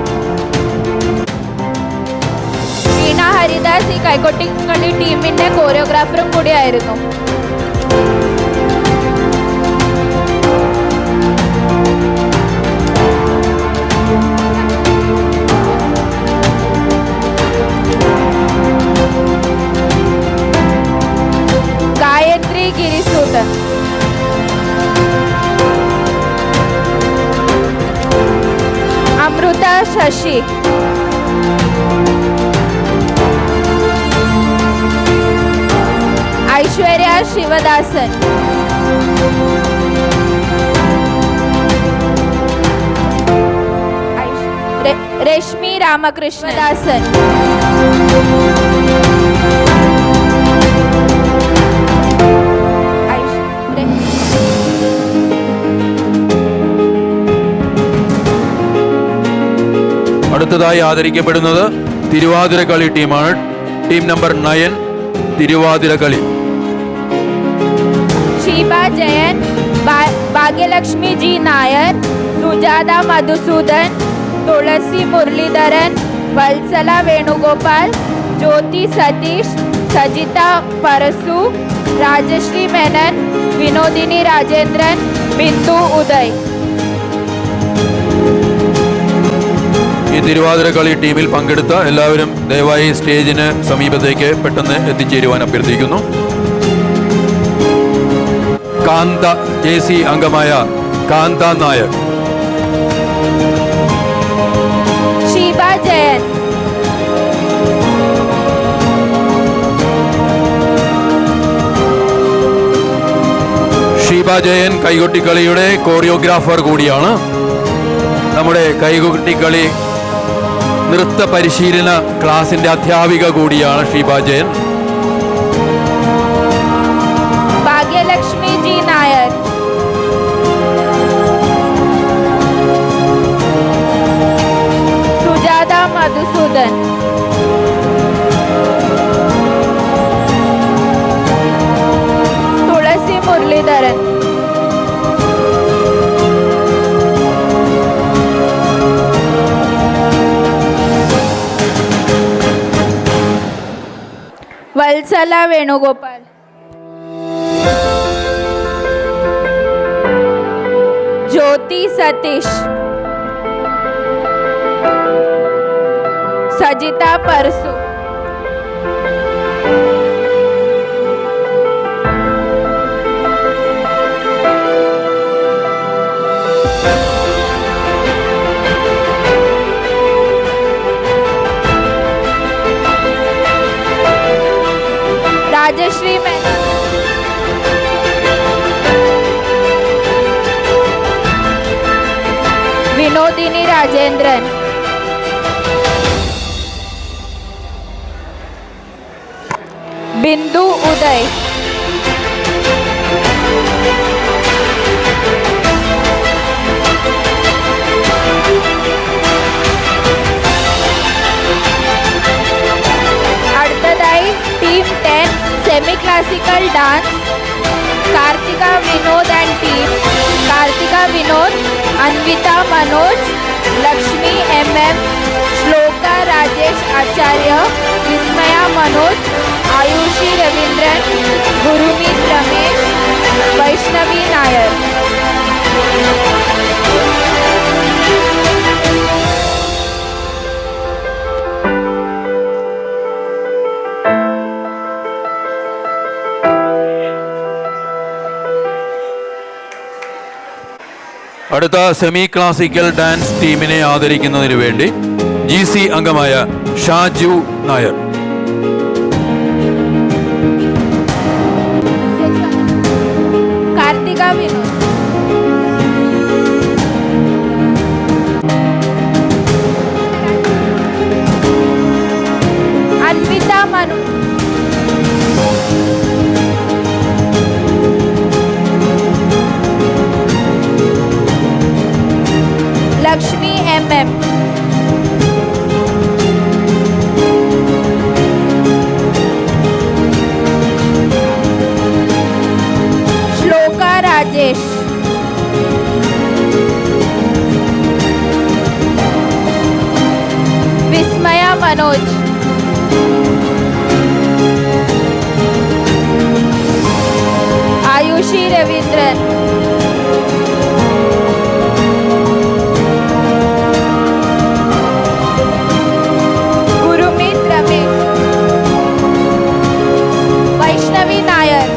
വീണ ഹരിദാസ് ഈ കൈകൊട്ടിക്കളി ടീമിന്റെ കോറിയോഗ്രാഫറും കൂടിയായിരുന്നു. ഗായത്രി ഗിരിസൂദൻ. അമൃത ശശി. ഐശ്വര്യ ശിവദാസൻ. രശ്മി രാമകൃഷ്ണദാസൻ. അടുത്തതായി ആദരിക്കപ്പെടുന്നത് തിരുവാതിരക്കളി ടീമാണ്. Team number 9 Thiruvathirakali. Sheeba Jayan, Bhagyalakshmi G Nair, Sujatha Madhusudan, Thulasi Muraleedharan, Vatsala Venugopal, Jyothi Satheesh, Sajitha Parasu, Rajasree Menon, Vinodini Rajendran, Bindu Uday. ഈ തിരുവാതിരക്കളി ടീമിൽ പങ്കെടുത്ത എല്ലാവരും ദയവായി സ്റ്റേജിന് സമീപത്തേക്ക് പെട്ടെന്ന് എത്തിച്ചേരുവാൻ അഭ്യർത്ഥിക്കുന്നു. കാന്ത JC അംഗമായ കാന്ത നായർ. ഷീബ ജയൻ. ഷീബ ജയൻ കൈകൊട്ടിക്കളിയുടെ കോറിയോഗ്രാഫർ കൂടിയാണ്. നമ്മുടെ കൈകൊട്ടിക്കളി നൃത്ത പരിശീലന ക്ലാസിന്റെ അധ്യാപിക കൂടിയാണ് Sheeba Jayan. Bhagyalakshmi G Nair. Sujatha Madhusudan. Thulasi Muraleedharan. Vatsala Venugopal. Jyothi Satheesh. Sajitha Parasu. Anushree Menon. Vinodini Rajendran. Bindu Uday. അടുത്തതായി team 10 semi classical dance Karthika Vinod and team. Karthika Vinod, Anvitha Manoj, Lakshmi MM, Shloka Rajesh Acharya, Vismaya Manoj, Ayushi Raveendran, Gurmeet Ramesh, Vaishnavi Nair. അടുത്ത സെമി ക്ലാസിക്കൽ ഡാൻസ് ടീമിനെ ആദരിക്കുന്നതിന് വേണ്ടി GC അംഗമായ ഷാജു നായർ. കാർത്തിക വിനോദ്. അൻവിത മനു. ലക്ഷ്മി MM. ശ്ലോക രാജേഷ്. വിസ്മയ മനോജ്. ആയുഷി രവീന്ദ്രൻ. ഗുരുമീത് രമേശ്. വൈഷ്ണവി നായർ.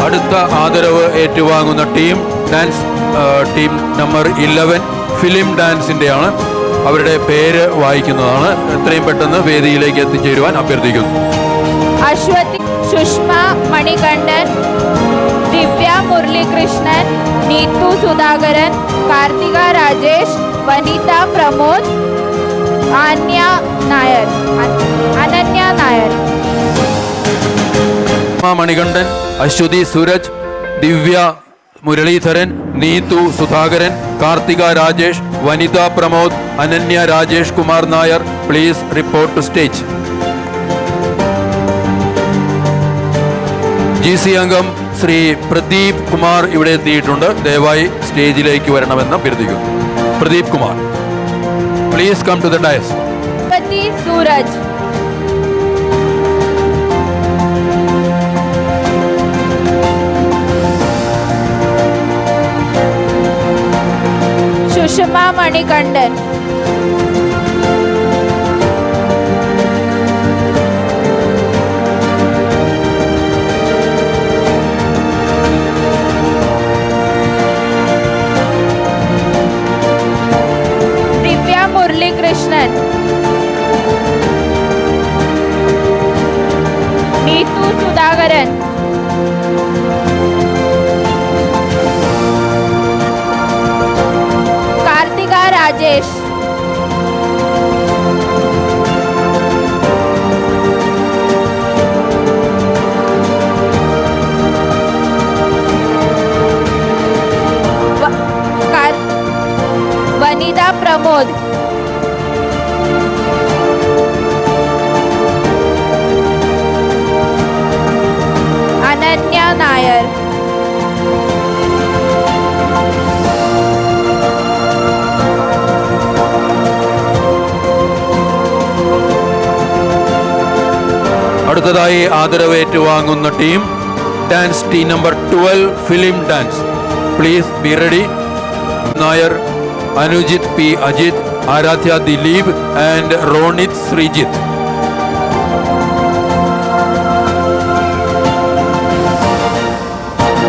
അടുത്ത ആദരവ് ഏറ്റുവാങ്ങുന്ന team dance team number 11 film ഡാൻസിൻ്റെയാണ്. അവരുടെ പേര് വായിക്കുന്നതാണ്. എത്രയും പെട്ടെന്ന് വേദിയിലേക്ക് എത്തിച്ചേരുവാൻ അഭ്യർത്ഥിക്കുന്നു. Aswathi Sushma Manikandan, Divya Muralikrishnan, Neethu Sudhakaran, Karthika Rajesh, Vanitha Pramod, Ananya Nair. Manikandan, Aswathi Sooraj, Divya Muraleedharan, Neethu Sudhakaran, Karthika Rajesh, Vanitha Pramod, Ananya Rajesh Kumar Nair, please report to stage. GC അംഗം ശ്രീ പ്രദീപ് കുമാർ ഇവിടെ എത്തിയിട്ടുണ്ട്. ദയവായി സ്റ്റേജിലേക്ക് വരണമെന്ന് അഭ്യർത്ഥിക്കുന്നു. Pradeep Kumar, please come to the dais. Sooraj. Sushama Manikandan. Divya Muralikrishnan. Neethu Sudhakaran. Karthika Rajesh. Vanitha Pramod. Ananya Nair. അടുത്തതായി ആദരവ് ഏറ്റുവാങ്ങുന്ന team dance team number 12 film dance. Please be ready. Nair, Anujith P. Ajith, Aradhya Dilip and Ronith Sreejith.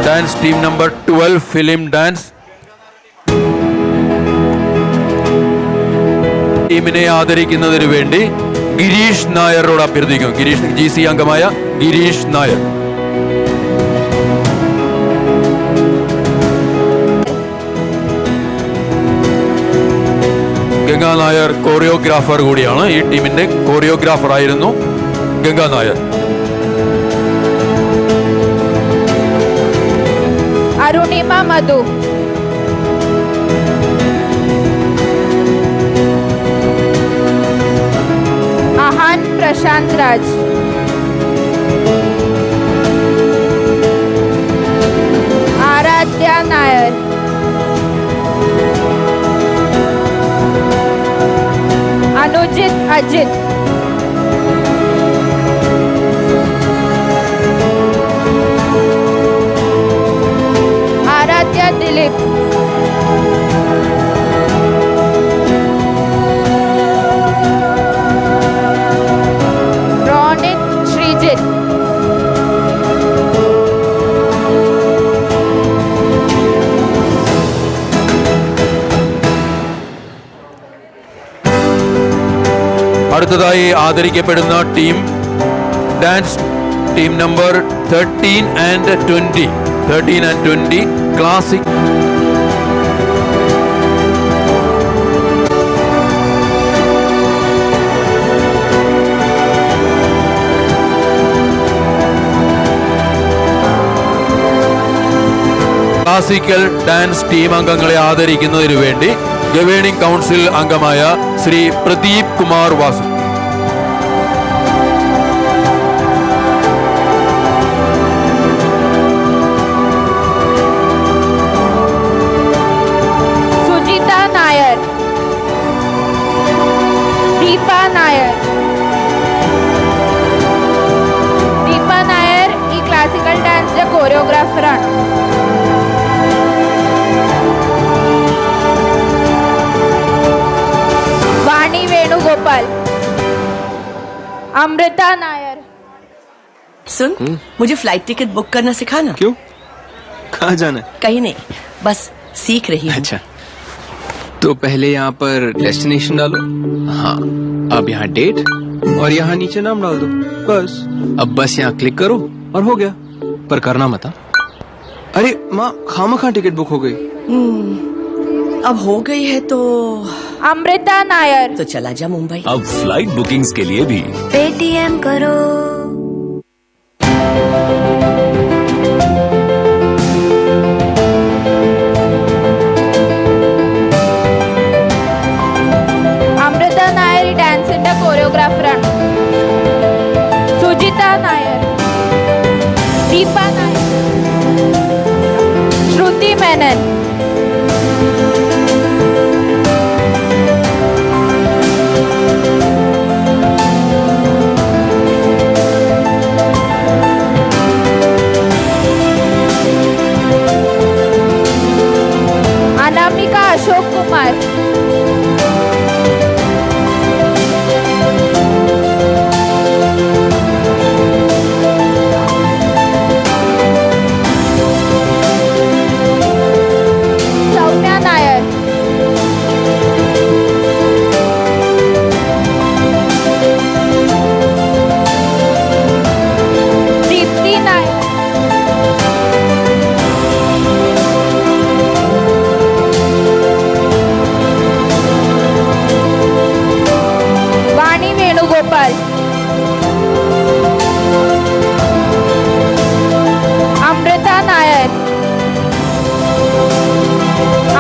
Dance team number 12 film dance. ടീമിനെ ആദരിക്കുന്നതിന് വേണ്ടി ഗിരീഷ് നായരോട് അഭ്യർത്ഥിക്കും. ഗിരീഷ് GC അംഗമായ ഗിരീഷ് നായർ. ഗംഗാ നായർ കോറിയോഗ്രാഫർ കൂടിയാണ്. ഈ ടീമിന്റെ കോറിയോഗ്രാഫർ ആയിരുന്നു Ganga Nair. Arunima Madhu. Ahan Prashant Raj. Aradhya Nair. Anujit Ajit. Aradhya Dilip. Ronit Srijit. അടുത്തതായി ആദരിക്കപ്പെടുന്ന team dance team number 13 and 20. 13 and 20 classic. Classical dance team അംഗങ്ങളെ ആദരിക്കുന്നതിനു വേണ്ടി ഗവേണിംഗ് കൗൺസിൽ അംഗമായ Shri Pradeep Kumar Vasu. Sujita Nair. Deepa Nair. Deepa Nair ഈ classical ഡാൻസിന്റെ കോറിയോഗ്രാഫറാണ്. वाणी वेणुगोपाल. अमृता नायर. सुन, मुझे फ्लाइट टिकट बुक करना सिखाना. क्यों? कहाँ जाना है? कहीं नहीं, बस सीख रही हूँ. अच्छा, तो पहले यहाँ पर डेस्टिनेशन डालो. हाँ, अब यहाँ डेट और यहाँ नीचे नाम डाल दो. बस अब बस यहाँ क्लिक करो और हो गया. पर करना मत. अरे माँ, खामखा टिकट बुक हो गई. अब हो गई है तो अमृता नायर. तो चला जा मुंबई. अब फ्लाइट बुकिंग्स के लिए भी पेटीएम करो. അമൃത നായർ ഈ ഡാൻസിന്റെ കോറിയോഗ്രാഫറാണ്. സുജിത നായർ. ദീപ നായർ. ശ്രുതി മേനൻ. अनामिका अशोक कुमार. सौम्या नायर. दीप्ति नायर. वाणी वेणुगोपाल. अमृता नायर.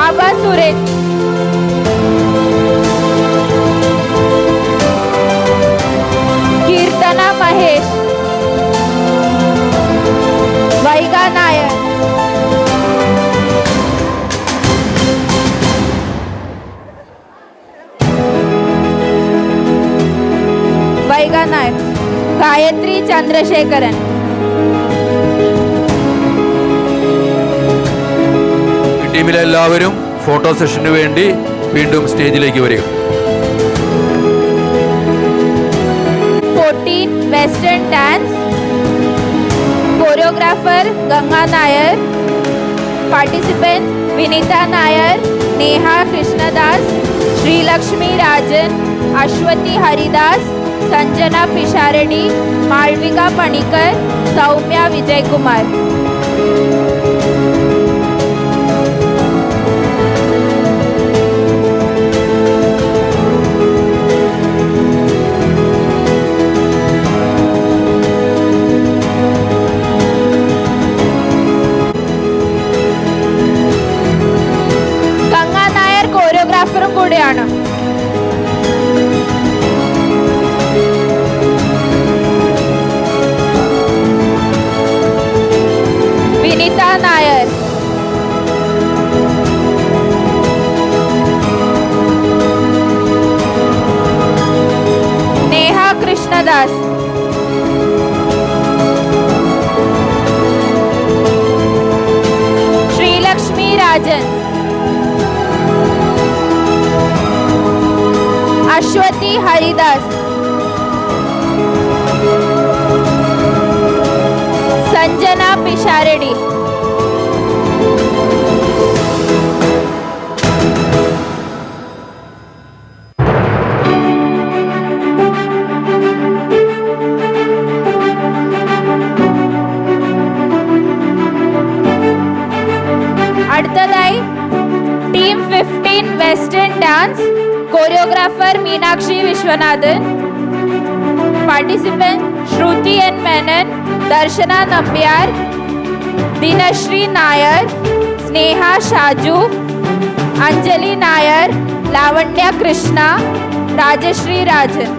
आबा सुरेश. कीर्तना महेश. वैगा नायर. वैगा नायर. गायत्री चंद्रशेखरन. ടീമിലെ എല്ലാവരും ഫോട്ടോ സെഷന് വേണ്ടി വീണ്ടും സ്റ്റേജിലേക്ക് വരിക. 15 Western Dance. Choreographer Ganga Nair. Participants Vinita Nair, Neha Krishnadas, Sri Lakshmi Rajan, Ashwati Haridas, Sanjana Pisharedi, Malvika Panikar, Saumya Vijay Kumar. കൊറിയോഗ്രാഫറും കൂടിയാണ്. വിനിത നായർ, നേഹ കൃഷ്ണദാസ്, ശ്രീലക്ഷ്മി രാജൻ, अश्वती हरिदास, संजना पिशारेडी. അടുത്തതായി team 15 western dance. Choreographer Meenakshi Vishwanathan. Participants Shruti N. Menon, Darshana Nambiar, Dinashri Nair, Sneha Shaju, Anjali Nair, Lavanya Krishna, Rajashri Rajan.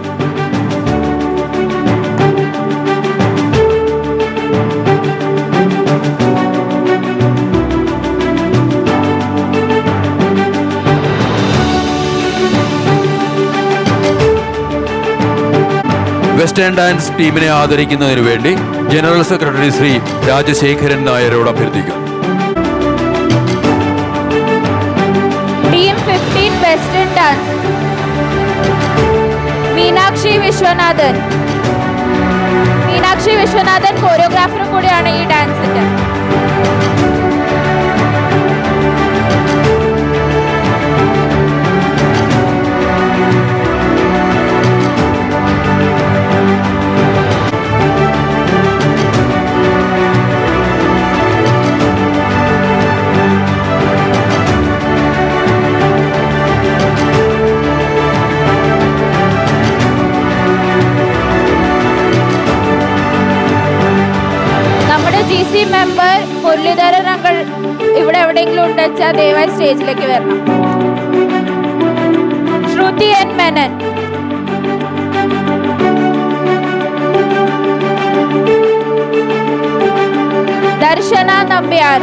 Western dance ടീമിനെ ആദരിക്കുന്നതിന് വേണ്ടി general secretary Shri Rajasekharan നായരോട് അഭ്യർത്ഥിക്കുന്നു. Team 15 western dance. Meenakshi Viswanathan. Meenakshi Viswanathan കൊറിയോഗ്രാഫറും കൂടിയാണ് ഈ ഡാൻസിന്റെ. GC മെമ്പർ മുരളീധരൻ അങ്കിൾ ഇവിടെ എവിടെയെങ്കിലും ഉണ്ടെച്ചാൽ ദയവായി സ്റ്റേജിലേക്ക് വരണം. Shruthi N Menon, Darshana Nambiar,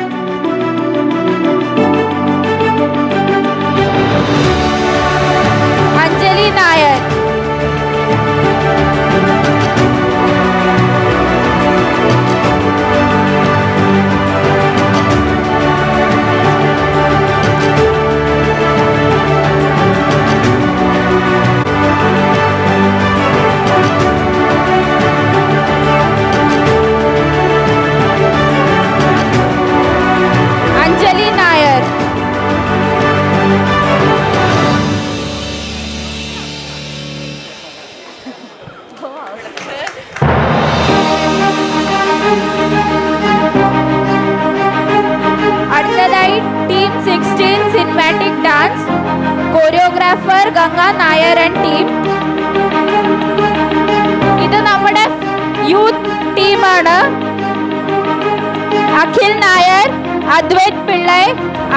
Anjali Nair, choreographer Ganga Nair and team. ഇത് നമ്മുടെ യൂത്ത് ടീമാണ്. Akhil Nair, Advaith Pillai,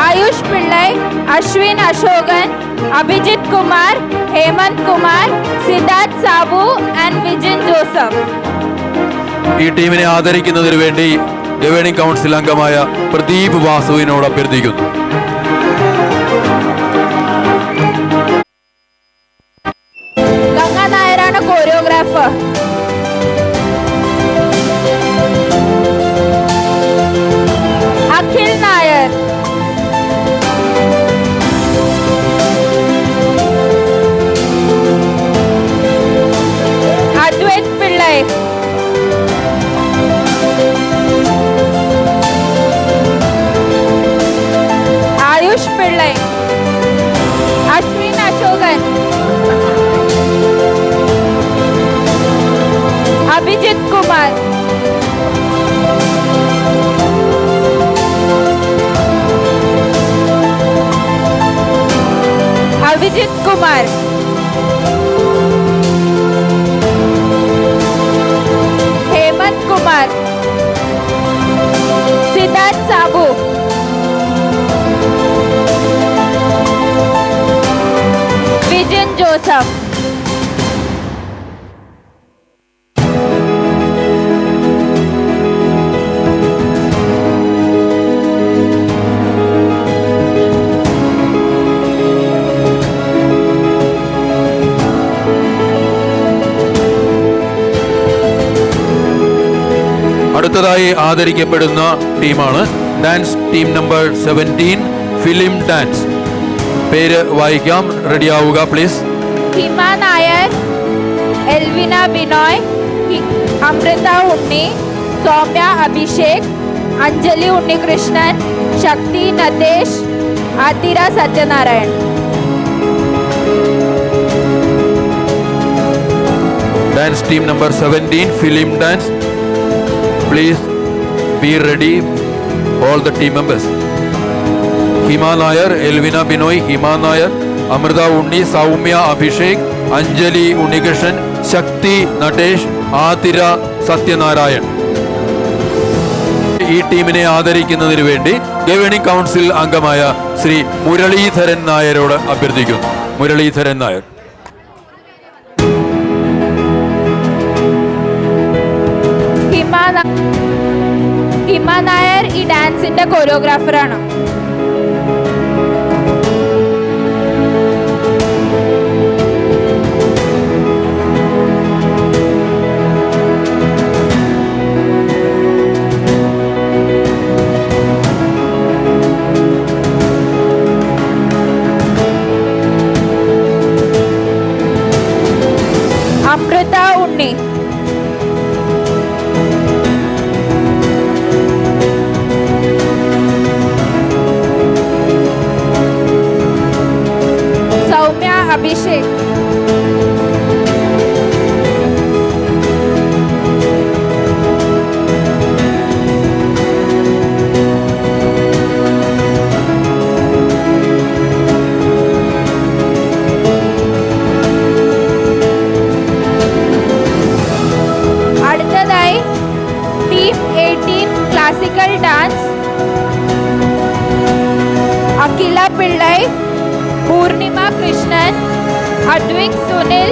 Ayush Pillai, Ashwin Ashokan, Abhijith Kumar, Hemanth Kumar, Siddharth Sabu and Vijin Joseph. ഈ ടീമിനെ ആദരിക്കുന്നതിന് വേണ്ടി ഗവേണിംഗ് കൗൺസിൽ അംഗമായ പ്രദീപ് വാസുവിനോട് അഭ്യർത്ഥിക്കുന്നു. ഗംഗ നായരാണ് കൊറിയോഗ്രാഫർ. അഖിൽ നായർ, അദ്വൈത് പിള്ളൈ, അടുത്തതായി ആദരിക്കപ്പെടുന്ന ടീമാണ് dance team number 17 film dance. പേര് വായിക്കാം, റെഡിയാവുക please. Hima Nair, Elvina Binoy, Amritha Unni, Soumya Abhishek, Anjali Unnikrishnan, Shakthi Natesh, Athira Sathyanarayan. Dance team number 17 film dance, please be ready, all the team members. Hima Nair, Elvina Binoy, Hima Nair, Amrita Unni, Saumya Abhishek, Anjali Unnikrishnan, Shakti Natesh, Athira Satyanarayan. ഈ ടീമിനെ ആദരിക്കുന്നതിന് വേണ്ടി governing council അംഗമായ ശ്രീ മുരളീധരൻ നായരോട് അഭ്യർത്ഥിക്കുന്നു. മുരളീധരൻ നായർ. ഹിമ നായർ ഈ ഡാൻസിന്റെ കൊറിയോഗ്രാഫറാണ്. അമൃത ഉണ്ണി. സൗമ്യ അഭിഷേക്. അടുത്തതായി team 18 classical dance. Akhila Pillai, Poornima Krishnan, Advik Sunil,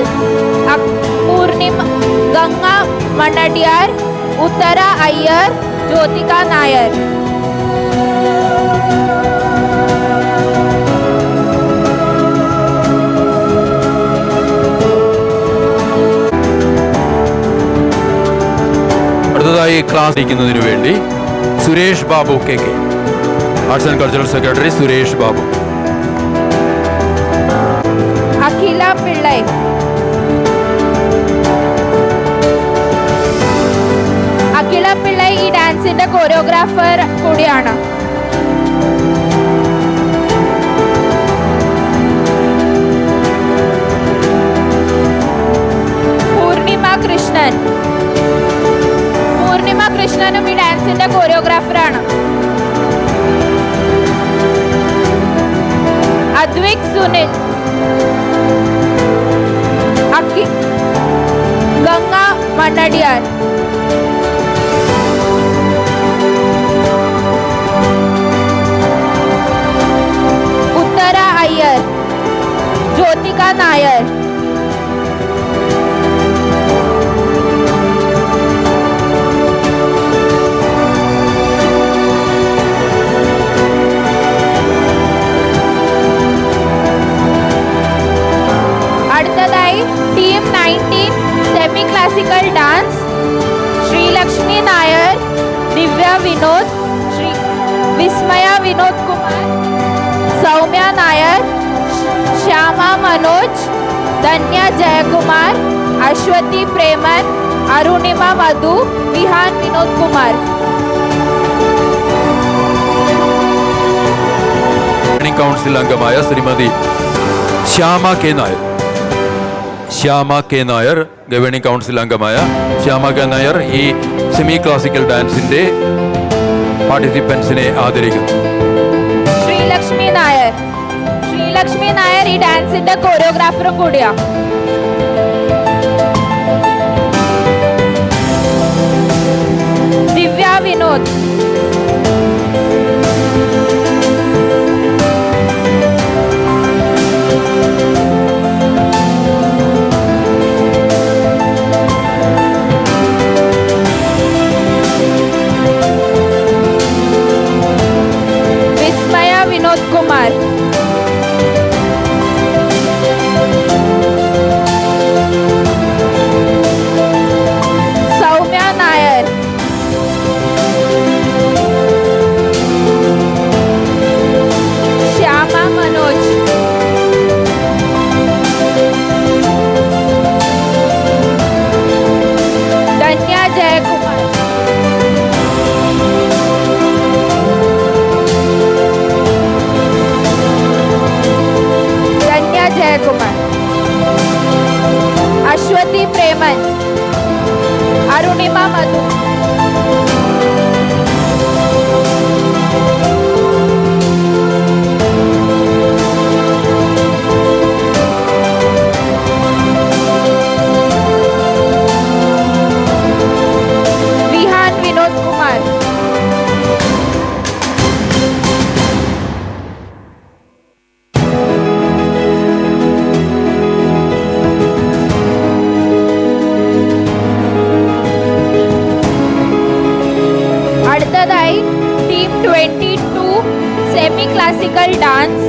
Poornima, Ganga Mannadiyar, Uthara Iyer, Jyothika Nair. അടുത്തതായി ക്ലാസ് ഇരിക്കുന്നതിനു വേണ്ടി Suresh Babu K K, arts and cultural secretary Suresh Babu. Akhila Pillai. Akhila Pillai ഈ ഡാൻസിന്റെ കൊറിയോഗ്രാഫർ കൂടിയാണ്. പൂർണിമ കൃഷ്ണൻ. പൂർണിമ കൃഷ്ണനും ഈ ഡാൻസിന്റെ കൊറിയോഗ്രാഫറാണ്. അദ്വിക് സുനിൽ, ഗംഗ മണ്ണടിയാർ. ഉത്തര അയ്യർ, ജ്യോതിക നായർ. അടുത്തതായി team 19 semi classical dance. Sreelakshmi Nair, Divya Vinod, Vismaya Vinod Kumar, Soumya Nair, Shyama Manoj, Dhanya Jayakumar, Aswathi Preman, Arunima Madhu, Vihan Vinod Kumar. Council അംഗമായ Shrimati Shyama K Nair. Shyama K Nair, governing council അംഗമായ ശ്യാമ കെ നായർ ഈ സെമി ക്ലാസിക്കൽ ഡാൻസിന്റെ പാർട്ടിസിപ്പൻസിനെ ആദരിക്കുന്നു. ശ്രീലക്ഷ്മി നായർ. ശ്രീലക്ഷ്മി നായർ ഈ ഡാൻസിന്റെ കൊറിയോഗ്രാഫറും കൂടിയാണ്. ദിവ്യ വിനോദ്. വിസ്മയ വിനോദ് കുമാർ. സൗമ്യ നായർ. അടുത്തതായി team 22 semi classical dance.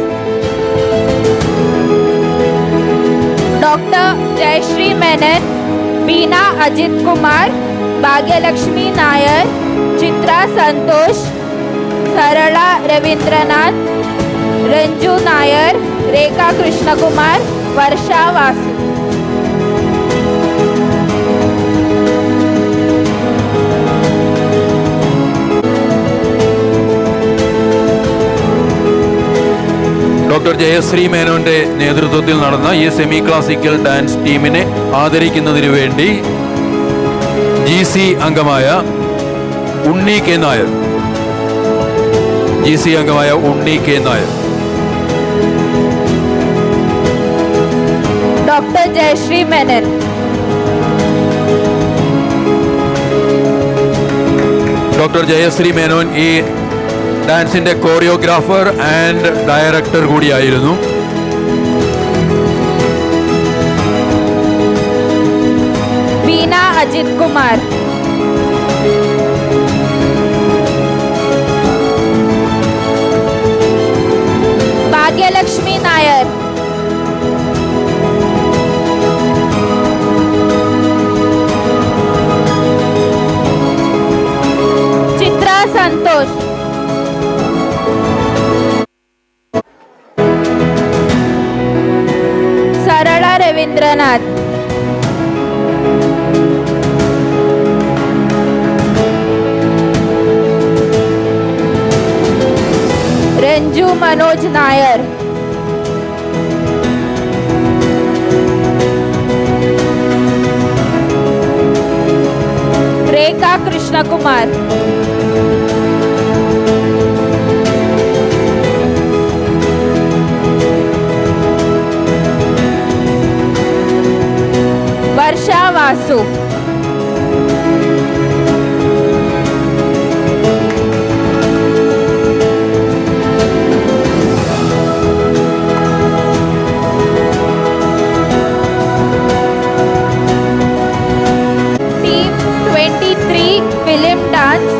Doctor Jayasree Menon, Beena Ajith Kumar, Bhagyalakshmi Nair, Chithra Santhosh, Sarala Ravindranath, Ranju Nair, Rekha Krishnakumar, Varsha Vasu. Doctor Jayasree മേനോന്റെ നേതൃത്വത്തിൽ നടന്ന ഈ സെമി ക്ലാസിക്കൽ ഡാൻസ് ടീമിനെ ആദരിക്കുന്നതിന് വേണ്ടി GC അംഗമായ Unni K Nair doctor Jayasree Menon. Doctor Jayasree Menon ഈ ഡാൻസിന്റെ കോറിയോഗ്രാഫർ ആൻഡ് ഡയറക്ടർ കൂടിയായിരുന്നു. Beena Ajith Kumar. Bhagyalakshmi Nair. Chithra Santhosh. Sarala Ravindranath. Ranju Manoj Nair. Rekha Krishnakumar. Varsha Vasu. Team 23 film dance.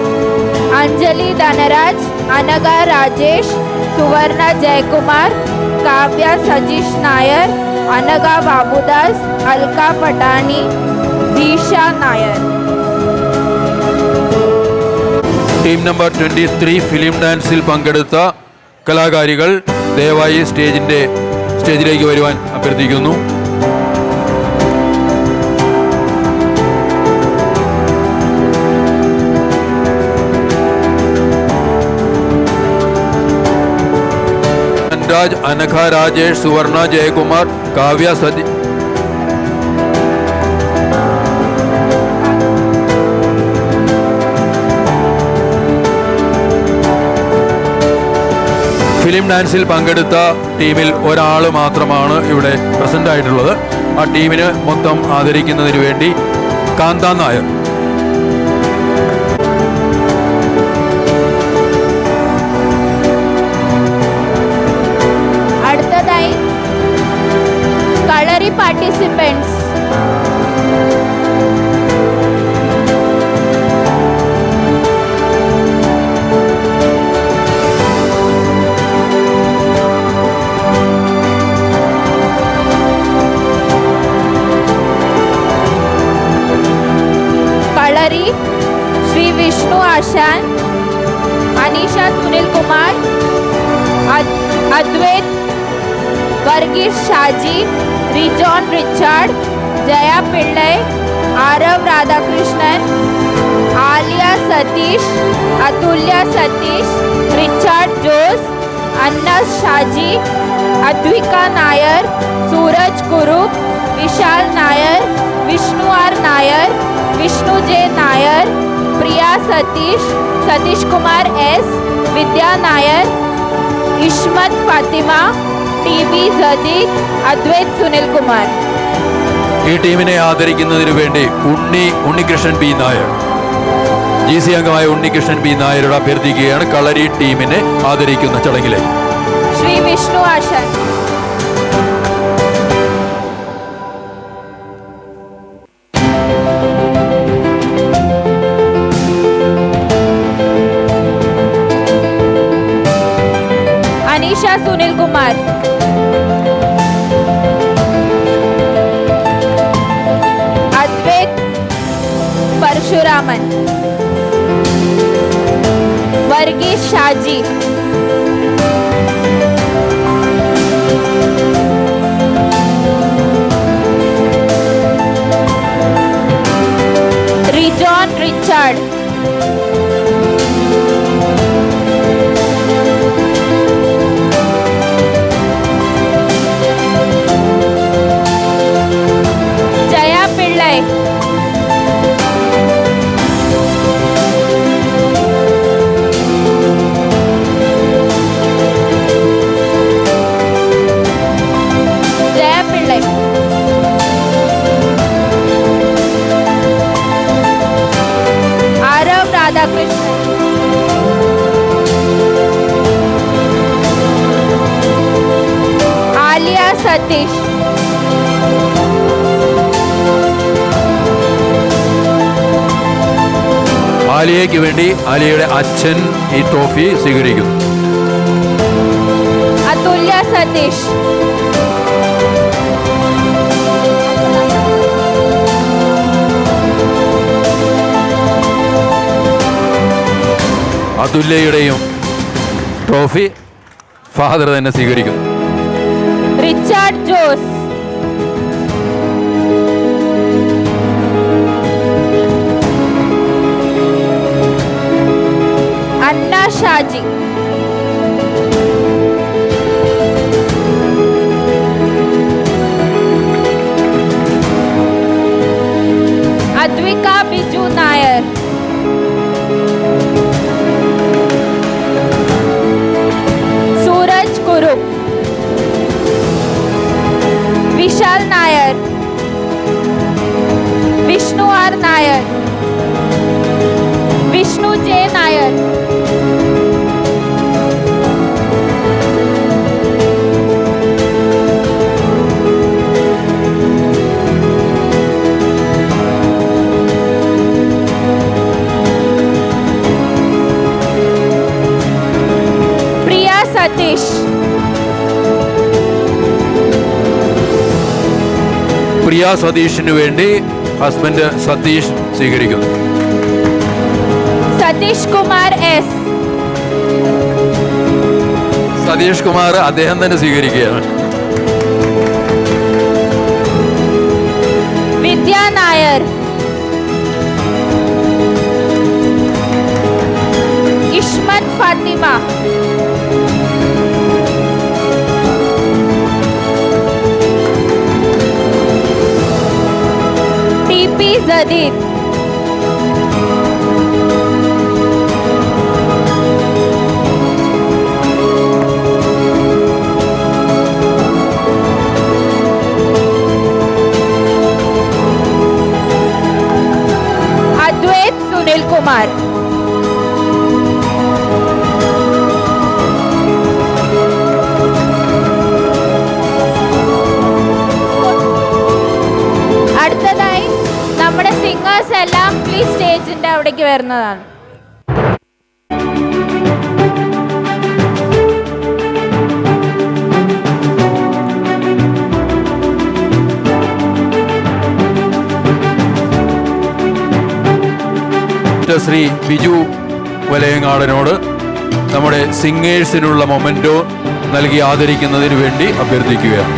Anjali Dhanaraj, Anagha Rajesh, Suvarna Jayakumar, Kavya Sajeesh Nair, Anagha Babudas, Alka Pattani, Deesha Nair. Team number 23 film ഡാൻസിൽ പങ്കെടുത്ത കലാകാരികൾ ദയവായി സ്റ്റേജിലേക്ക് വരുവാൻ അഭ്യർത്ഥിക്കുന്നു. രാജ്, അനഘ രാജേഷ്, സുവർണ ജയകുമാർ, കാവ്യ സതി ഫിലിം ഡാൻസിൽ പങ്കെടുത്ത ടീമിൽ ഒരാൾ മാത്രമാണ് ഇവിടെ പ്രസന്റ് ആയിട്ടുള്ളത്. ആ ടീമിനെ മൊത്തം ആദരിക്കുന്നതിന് വേണ്ടി കാന്ത നായർ. അടുത്തതായി Kalari participants. Kalari Sri Vishnu Asan, Aneesha Sunil Kumar, Advaith Varghese Shaji, Rijon Richard, Jaya Pillai, Aarav Radhakrishnan, Aliya Satheesh, Athulya Satheesh, Richard Jose, Annas Shaji, Advika Nair, Sooraj Kurup, Vishal Nair, Vishnu R Nair, Vishnu J Nair, Priya Satheesh, Satheesh Kumar S, Vidya Nair, Ishmath Fathima, TB Sadiq, Advaith Sunil Kumar. ഈ ടീമിനെ ആദരിക്കുന്നതിന് വേണ്ടി ഉണ്ണികൃഷ്ണൻ B നായർ, GC അംഗമായ ഉണ്ണികൃഷ്ണൻ B നായരോട് അഭ്യർത്ഥിക്കുകയാണ് കളരി ടീമിനെ ആദരിക്കുന്ന ചടങ്ങിലേക്ക്. ശ്രീ വിഷ്ണു ആശാൻ. Pratisha Sunil Kumar. Advait Parshuraman. Varghese Shaji. Rejon Richard. Jaya Pillai. Jaya Pillai. Arav Radhakrishnan. Alia Satish. ആലിയയ്ക്ക് വേണ്ടി ആലിയയുടെ അച്ഛൻ ഈ ട്രോഫി സ്വീകരിക്കുന്നു. Atulya Satish. അതുല്യയുടെയും ട്രോഫി ഫാദർ തന്നെ സ്വീകരിക്കുന്നു. Richard Jose. Anna Shaji. Advika Biju Nair. Suraj Kurup. Vishal Nair. Vishnu R. Nair. Vishnu J. Nair. Priya Satish. പ്രിയ സതീഷിന് വേണ്ടി husband Satheesh സ്വീകരിക്കുന്നു. Satish Kumar S. Satheesh Kumar അദ്ദേഹം തന്നെ സ്വീകരിക്കുകയാണ്. Vidya Nair. Ishmat Fatima. TP Zadid. Advait Sunil Kumar. അടുത്തതായി നമ്മുടെ singers എല്ലാം please സ്റ്റേജിന്റെ അവിടേക്ക് വരുന്നതാണ്. ശ്രീ ബിജു വലയങ്ങാടനോട് നമ്മുടെ സിംഗേഴ്സിനുള്ള മൊമെന്റോ നൽകി ആദരിക്കുന്നതിന് വേണ്ടി അഭ്യർത്ഥിക്കുകയാണ്.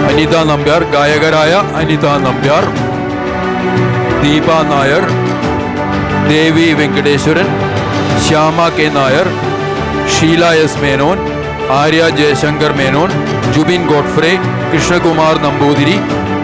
അനിത നമ്പ്യാർ, ഗായകരായ Anitha Nambiar, Deepa Nair, Devi Venkateswaran, Shyama K Nair, Sheela S Menon, Arya Jayashankar Menon, Jubin Godfrey, Krishnakumar Namboothiri,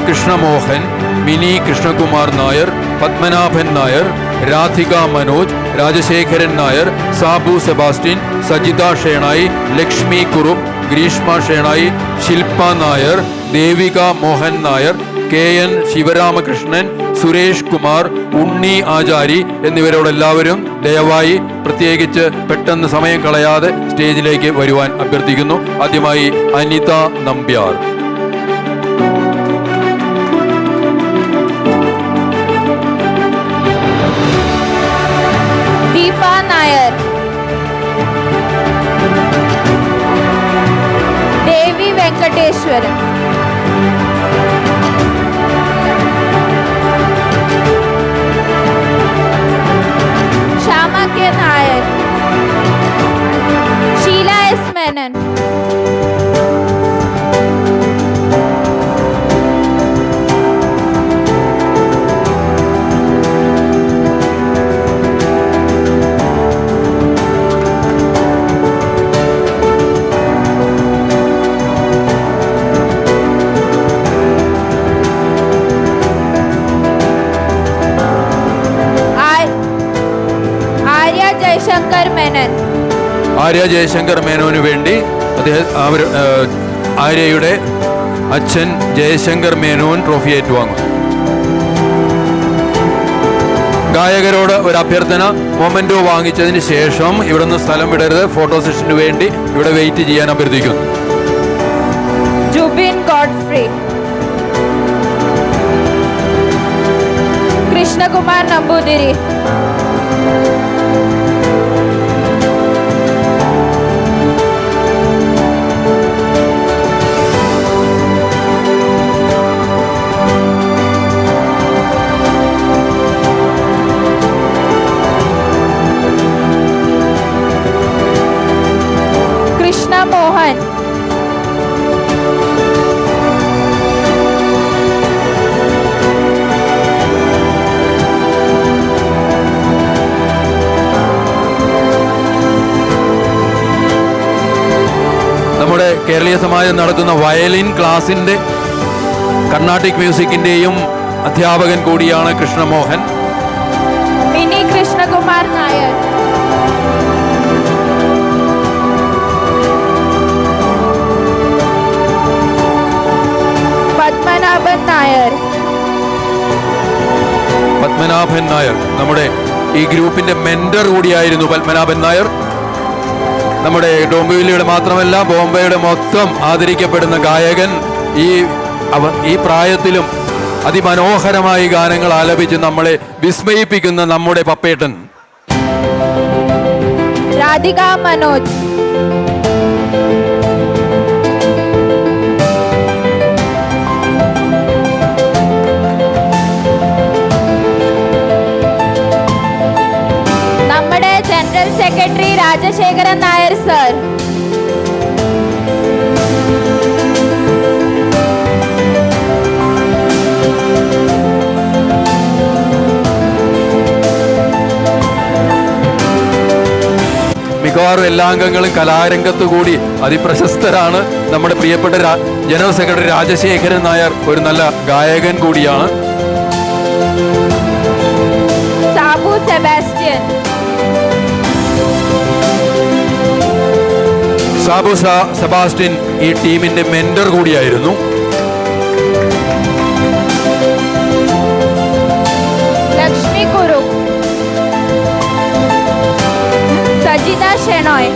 Krishnamohan, Mini Krishnakumar Nair, Padmanabhan Nair, Radhika Manoj, Rajasekharan Nair, Sabu Sebastian, Sajitha Shenoy, Lakshmi Kurup, Greeshma Shenoy, Shilpa Nair, Devika Mohan Nair, KN Sivaramakrishnan, Suresh Kumar, Unni Achari എന്നിവരോടെല്ലാവരും ദയവായി പ്രത്യേകിച്ച് പെട്ടെന്ന് സമയം കളയാതെ സ്റ്റേജിലേക്ക് വരുവാൻ അഭ്യർത്ഥിക്കുന്നു. ആദ്യമായി അനിത നമ്പ്യാർ. Shilpa Nair, Devi Venkateswaran, Shyama K Nair, Sheela S Menon, Jayashankar Menon. ആര്യ ജയശങ്കർ മേനോന് വേണ്ടി ആര്യയുടെ അച്ഛൻ ജയശങ്കർ മേനോൻ ട്രോഫി ഏറ്റുവാങ്ങും. ഗായകരോട് ഒരു അഭ്യർത്ഥന, മൊമെന്റോ വാങ്ങിച്ചതിന് ശേഷം ഇവിടുന്ന് സ്ഥലം വിടരുത്. ഫോട്ടോ സെഷന് വേണ്ടി ഇവിടെ വെയിറ്റ് ചെയ്യാൻ അഭ്യർത്ഥിക്കുന്നു. ജുബിൻ ഗോഡ്ഫ്രീ, കൃഷ്ണകുമാർ നമ്പൂതിരി, കൃഷ്ണ മോഹൻ, നമ്മുടെ കേരളീയ സമാജം നടത്തുന്ന വയലിൻ ക്ലാസിന്റെ കർണാട്ടിക് മ്യൂസിക്കിന്റെയും അധ്യാപകൻ കൂടിയാണ് കൃഷ്ണമോഹൻ. മിനി കൃഷ്ണകുമാർ നായർ, പത്മനാഭൻ നായർ, പത്മനാഭൻ നായർ നമ്മുടെ ഈ ഗ്രൂപ്പിന്റെ മെന്റർ കൂടിയായിരുന്നു പത്മനാഭൻ നായർ. നമ്മുടെ ഡോംബിവിലിയുടെ മാത്രമല്ല ബോംബെയുടെ മൊത്തം ആദരിക്കപ്പെടുന്ന ഗായകൻ. ഈ പ്രായത്തിലും അതിമനോഹരമായി ഗാനങ്ങൾ ആലപിച്ച് നമ്മളെ വിസ്മയിപ്പിക്കുന്ന നമ്മുടെ പപ്പേട്ടൻ. രാധിക മനോജ്, നമ്മുടെ general secretary Rajasekharan Nair sir, മിക്കവാറും എല്ലാ അംഗങ്ങളും കലാരംഗത്ത് കൂടി അതിപ്രശസ്തരാണ്. നമ്മുടെ പ്രിയപ്പെട്ട ജനറൽ സെക്രട്ടറി രാജശേഖരൻ നായർ ഒരു നല്ല ഗായകൻ കൂടിയാണ്. സാബു സെബാസ്റ്റ്യൻ, സാബു സെബാസ്റ്റ്യൻ ഈ ടീമിന്റെ മെന്റർ കൂടിയായിരുന്നു. ലക്ഷ്മി കുരു, സജിത ഷെനോയ്,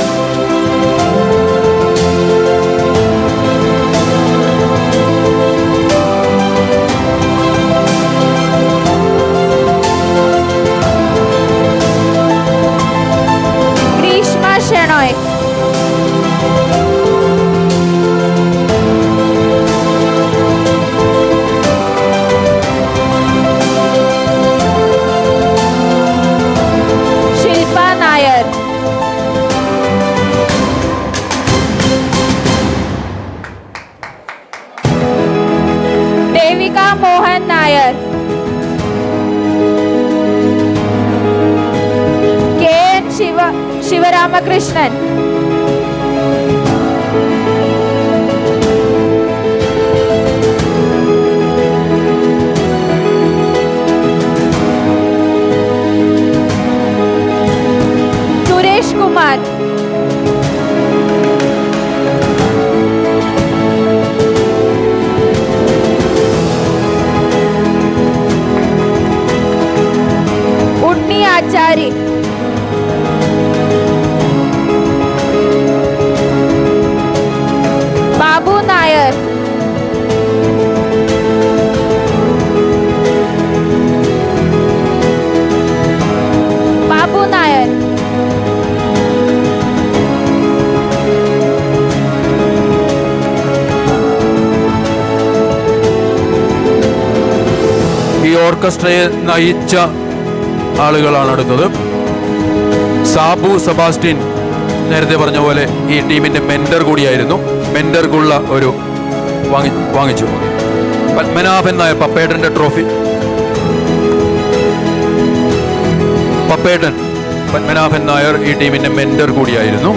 ഗ്രീഷ്മ ഷെനോയ്, ശില്പ നായർ, ദേവിക മോഹൻ നായർ, കെ എൻ ശിവരാമകൃഷ്ണൻ, സുരേഷ് കുമാർ, ഉണ്ണി ആചാരി, ഓർക്കസ്ട്രയെ നയിച്ച ആളുകളാണ് അടുത്തത്. സാബു സെബാസ്റ്റ്യൻ നേരത്തെ പറഞ്ഞ പോലെ ഈ ടീമിന്റെ മെന്റർ കൂടിയായിരുന്നു. മെന്റർക്കുള്ള ഒരു വാങ്ങിച്ചു. പത്മനാഭൻ നായർ, പപ്പേട്ടന്റെ ട്രോഫി. പത്മനാഭൻ നായർ ഈ ടീമിന്റെ മെന്റർ കൂടിയായിരുന്നു.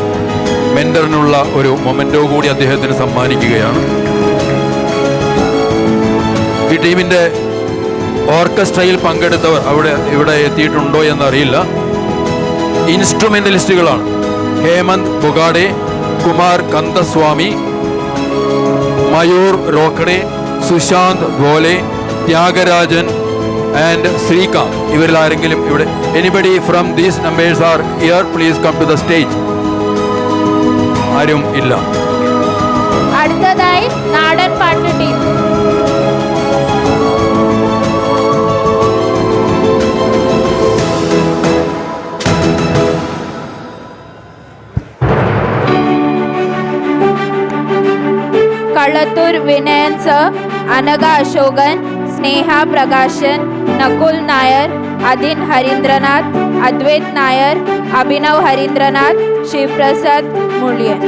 മെന്ററിനുള്ള ഒരു മൊമെന്റോ കൂടി അദ്ദേഹത്തിന് സമ്മാനിക്കുകയാണ്. ഈ ടീമിന്റെ ഓർക്കസ്ട്രയിൽ പങ്കെടുത്തവർ ഇവിടെ എത്തിയിട്ടുണ്ടോ എന്നറിയില്ല. ഇൻസ്ട്രുമെന്റലിസ്റ്റുകളാണ് ഹേമന്ത് ബുഗാഡെ, കുമാർ കന്ദസ്വാമി, മയൂർ റോക്കഡെ, സുശാന്ത് ഗോലെ, ത്യാഗരാജൻ ആൻഡ് ശ്രീകാന്ത്. ഇവരിൽ ആരെങ്കിലും ഇവിടെ? Anybody from these numbers are here, please come to the stage. ആരും ഇല്ല. അടുത്തതായി നാടൻ പാട്ട് ടീം. കള്ളത്തൂർ വിനയൻ സർ, അനഘ അശോകൻ, സ്നേഹ പ്രകാശൻ, നകുൽ നായർ, അദിൻ ഹരീന്ദ്രനാഥ്, അദ്വൈത് നായർ, അഭിനവ് ഹരീന്ദ്രനാഥ്, ശിവപ്രസാദ് മുള്ളിയൻ.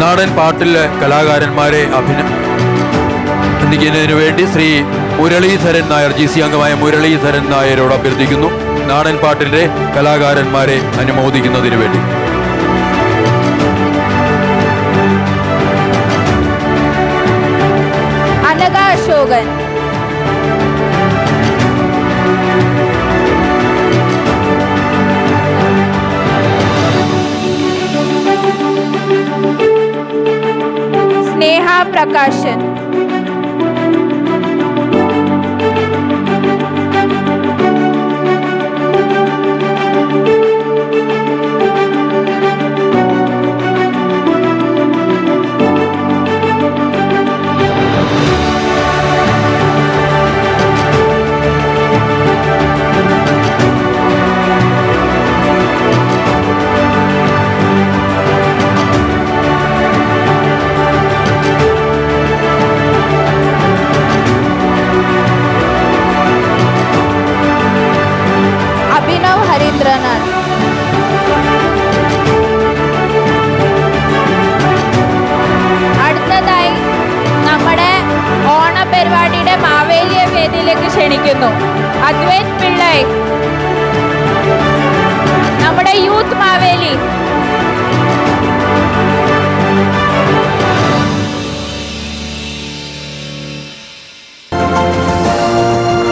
നാടൻ പാട്ടിലെ കലാകാരന്മാരെ അഭിനന്ദിക്കുന്നതിന് വേണ്ടി ശ്രീ മുരളീധരൻ നായർ, GC അംഗമായ മുരളീധരൻ നായരോട് അഭ്യർത്ഥിക്കുന്നു നാടൻ പാട്ടിലെ കലാകാരന്മാരെ അനുമോദിക്കുന്നതിന് വേണ്ടി. അനഘ അശോകൻ, സ്നേഹ പ്രകാശൻ, അഭിനവ് ഹരീന്ദ്രനാഥ്. അടുത്തതായി നമ്മുടെ ഓണപരിപാടിയുടെ മാവേലിയ വേദിയിലേക്ക് ക്ഷണിക്കുന്നു അദ്വൈത് പിള്ളൈ, നമ്മുടെ യൂത്ത് മാവേലി.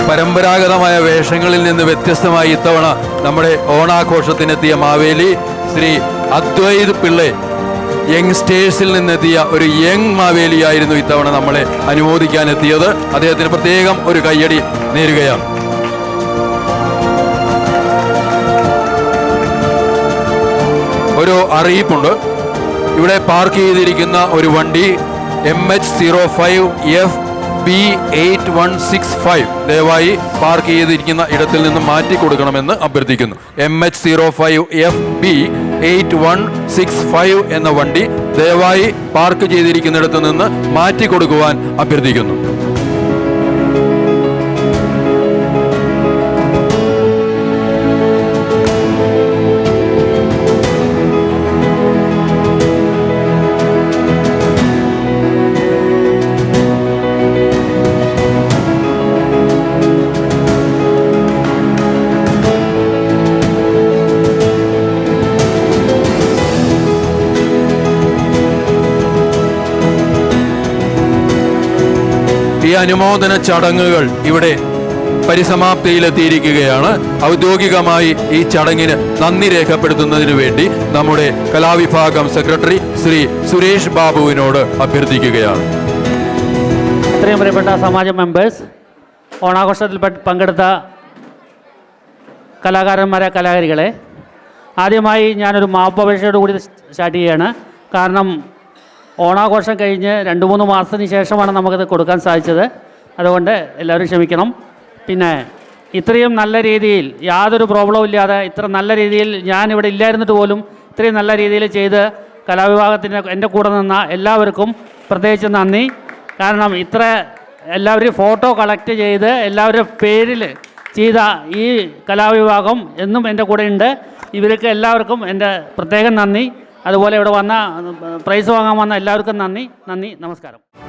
പരമ്പരാഗതമായ വേഷങ്ങളിൽ നിന്ന് വ്യത്യസ്തമായി ഇത്തവണ നമ്മുടെ ഓണാഘോഷത്തിനെത്തിയ മാവേലി ശ്രീ അദ്വൈത് പിള്ളെ. യങ്സ്റ്റേഴ്സിൽ നിന്നെത്തിയ ഒരു യങ് മാവേലിയായിരുന്നു ഇത്തവണ നമ്മളെ അനുമോദിക്കാനെത്തിയത്. അദ്ദേഹത്തിന് പ്രത്യേകം ഒരു കയ്യടി നേരുകയാണ്. ഒരു അറിയിപ്പുണ്ട്. ഇവിടെ പാർക്ക് ചെയ്തിരിക്കുന്ന ഒരു വണ്ടി MH05FB8165 ദയവായി പാർക്ക് ചെയ്തിരിക്കുന്ന ഇടത്തിൽ നിന്ന് മാറ്റി കൊടുക്കണമെന്ന് അഭ്യർത്ഥിക്കുന്നു. MH05FB8165 എന്ന വണ്ടി ദയവായി പാർക്ക് ചെയ്തിരിക്കുന്നിടത്ത് നിന്ന് മാറ്റി കൊടുക്കുവാൻ അഭ്യർത്ഥിക്കുന്നു. ഈ അനുമോദന ചടങ്ങുകൾ ഇവിടെ പരിസമാപ്തിയിലെത്തിയിരിക്കുകയാണ്. ഔദ്യോഗികമായി ഈ ചടങ്ങിന് നന്ദി രേഖപ്പെടുത്തുന്നതിന് വേണ്ടി നമ്മുടെ കലാവിഭാഗം സെക്രട്ടറി ശ്രീ സുരേഷ് ബാബുവിനോട് അഭ്യർത്ഥിക്കുകയാണ്. ഇത്രയും പ്രിയപ്പെട്ട സമാജ മെമ്പേഴ്സ്, ഓണാഘോഷത്തിൽ പങ്കെടുത്ത കലാകാരന്മാരെ, കലാകാരികളെ, ആദ്യമായി ഞാനൊരു മാപ്പപേക്ഷയോട് കൂടി സ്റ്റാർട്ട് ചെയ്യുകയാണ്. കാരണം ഓണാഘോഷം കഴിഞ്ഞ് 2-3 മാസത്തിന് ശേഷമാണ് നമുക്കത് കൊടുക്കാൻ സാധിച്ചത്. അതുകൊണ്ട് എല്ലാവരും ക്ഷമിക്കണം. പിന്നെ ഇത്രയും നല്ല രീതിയിൽ യാതൊരു പ്രോബ്ലവും ഇല്ലാതെ ഇത്ര നല്ല രീതിയിൽ ഞാനിവിടെ ഇല്ലായിരുന്നിട്ട് പോലും ഇത്രയും നല്ല രീതിയിൽ ചെയ്ത് കലാവിഭാഗത്തിൻ്റെ എൻ്റെ കൂടെ നിന്ന എല്ലാവർക്കും പ്രത്യേകിച്ച് നന്ദി. കാരണം ഇത്ര എല്ലാവരും ഫോട്ടോ കളക്ട് ചെയ്ത് എല്ലാവരുടെ പേരിൽ ചെയ്ത ഈ കലാവിഭാഗം എന്നും എൻ്റെ കൂടെ ഉണ്ട്. ഇവർക്ക് എല്ലാവർക്കും എൻ്റെ പ്രത്യേകം നന്ദി. അതുപോലെ ഇവിടെ വന്ന പ്രൈസ് വാങ്ങാൻ വന്ന എല്ലാവർക്കും നന്ദി. നമസ്കാരം.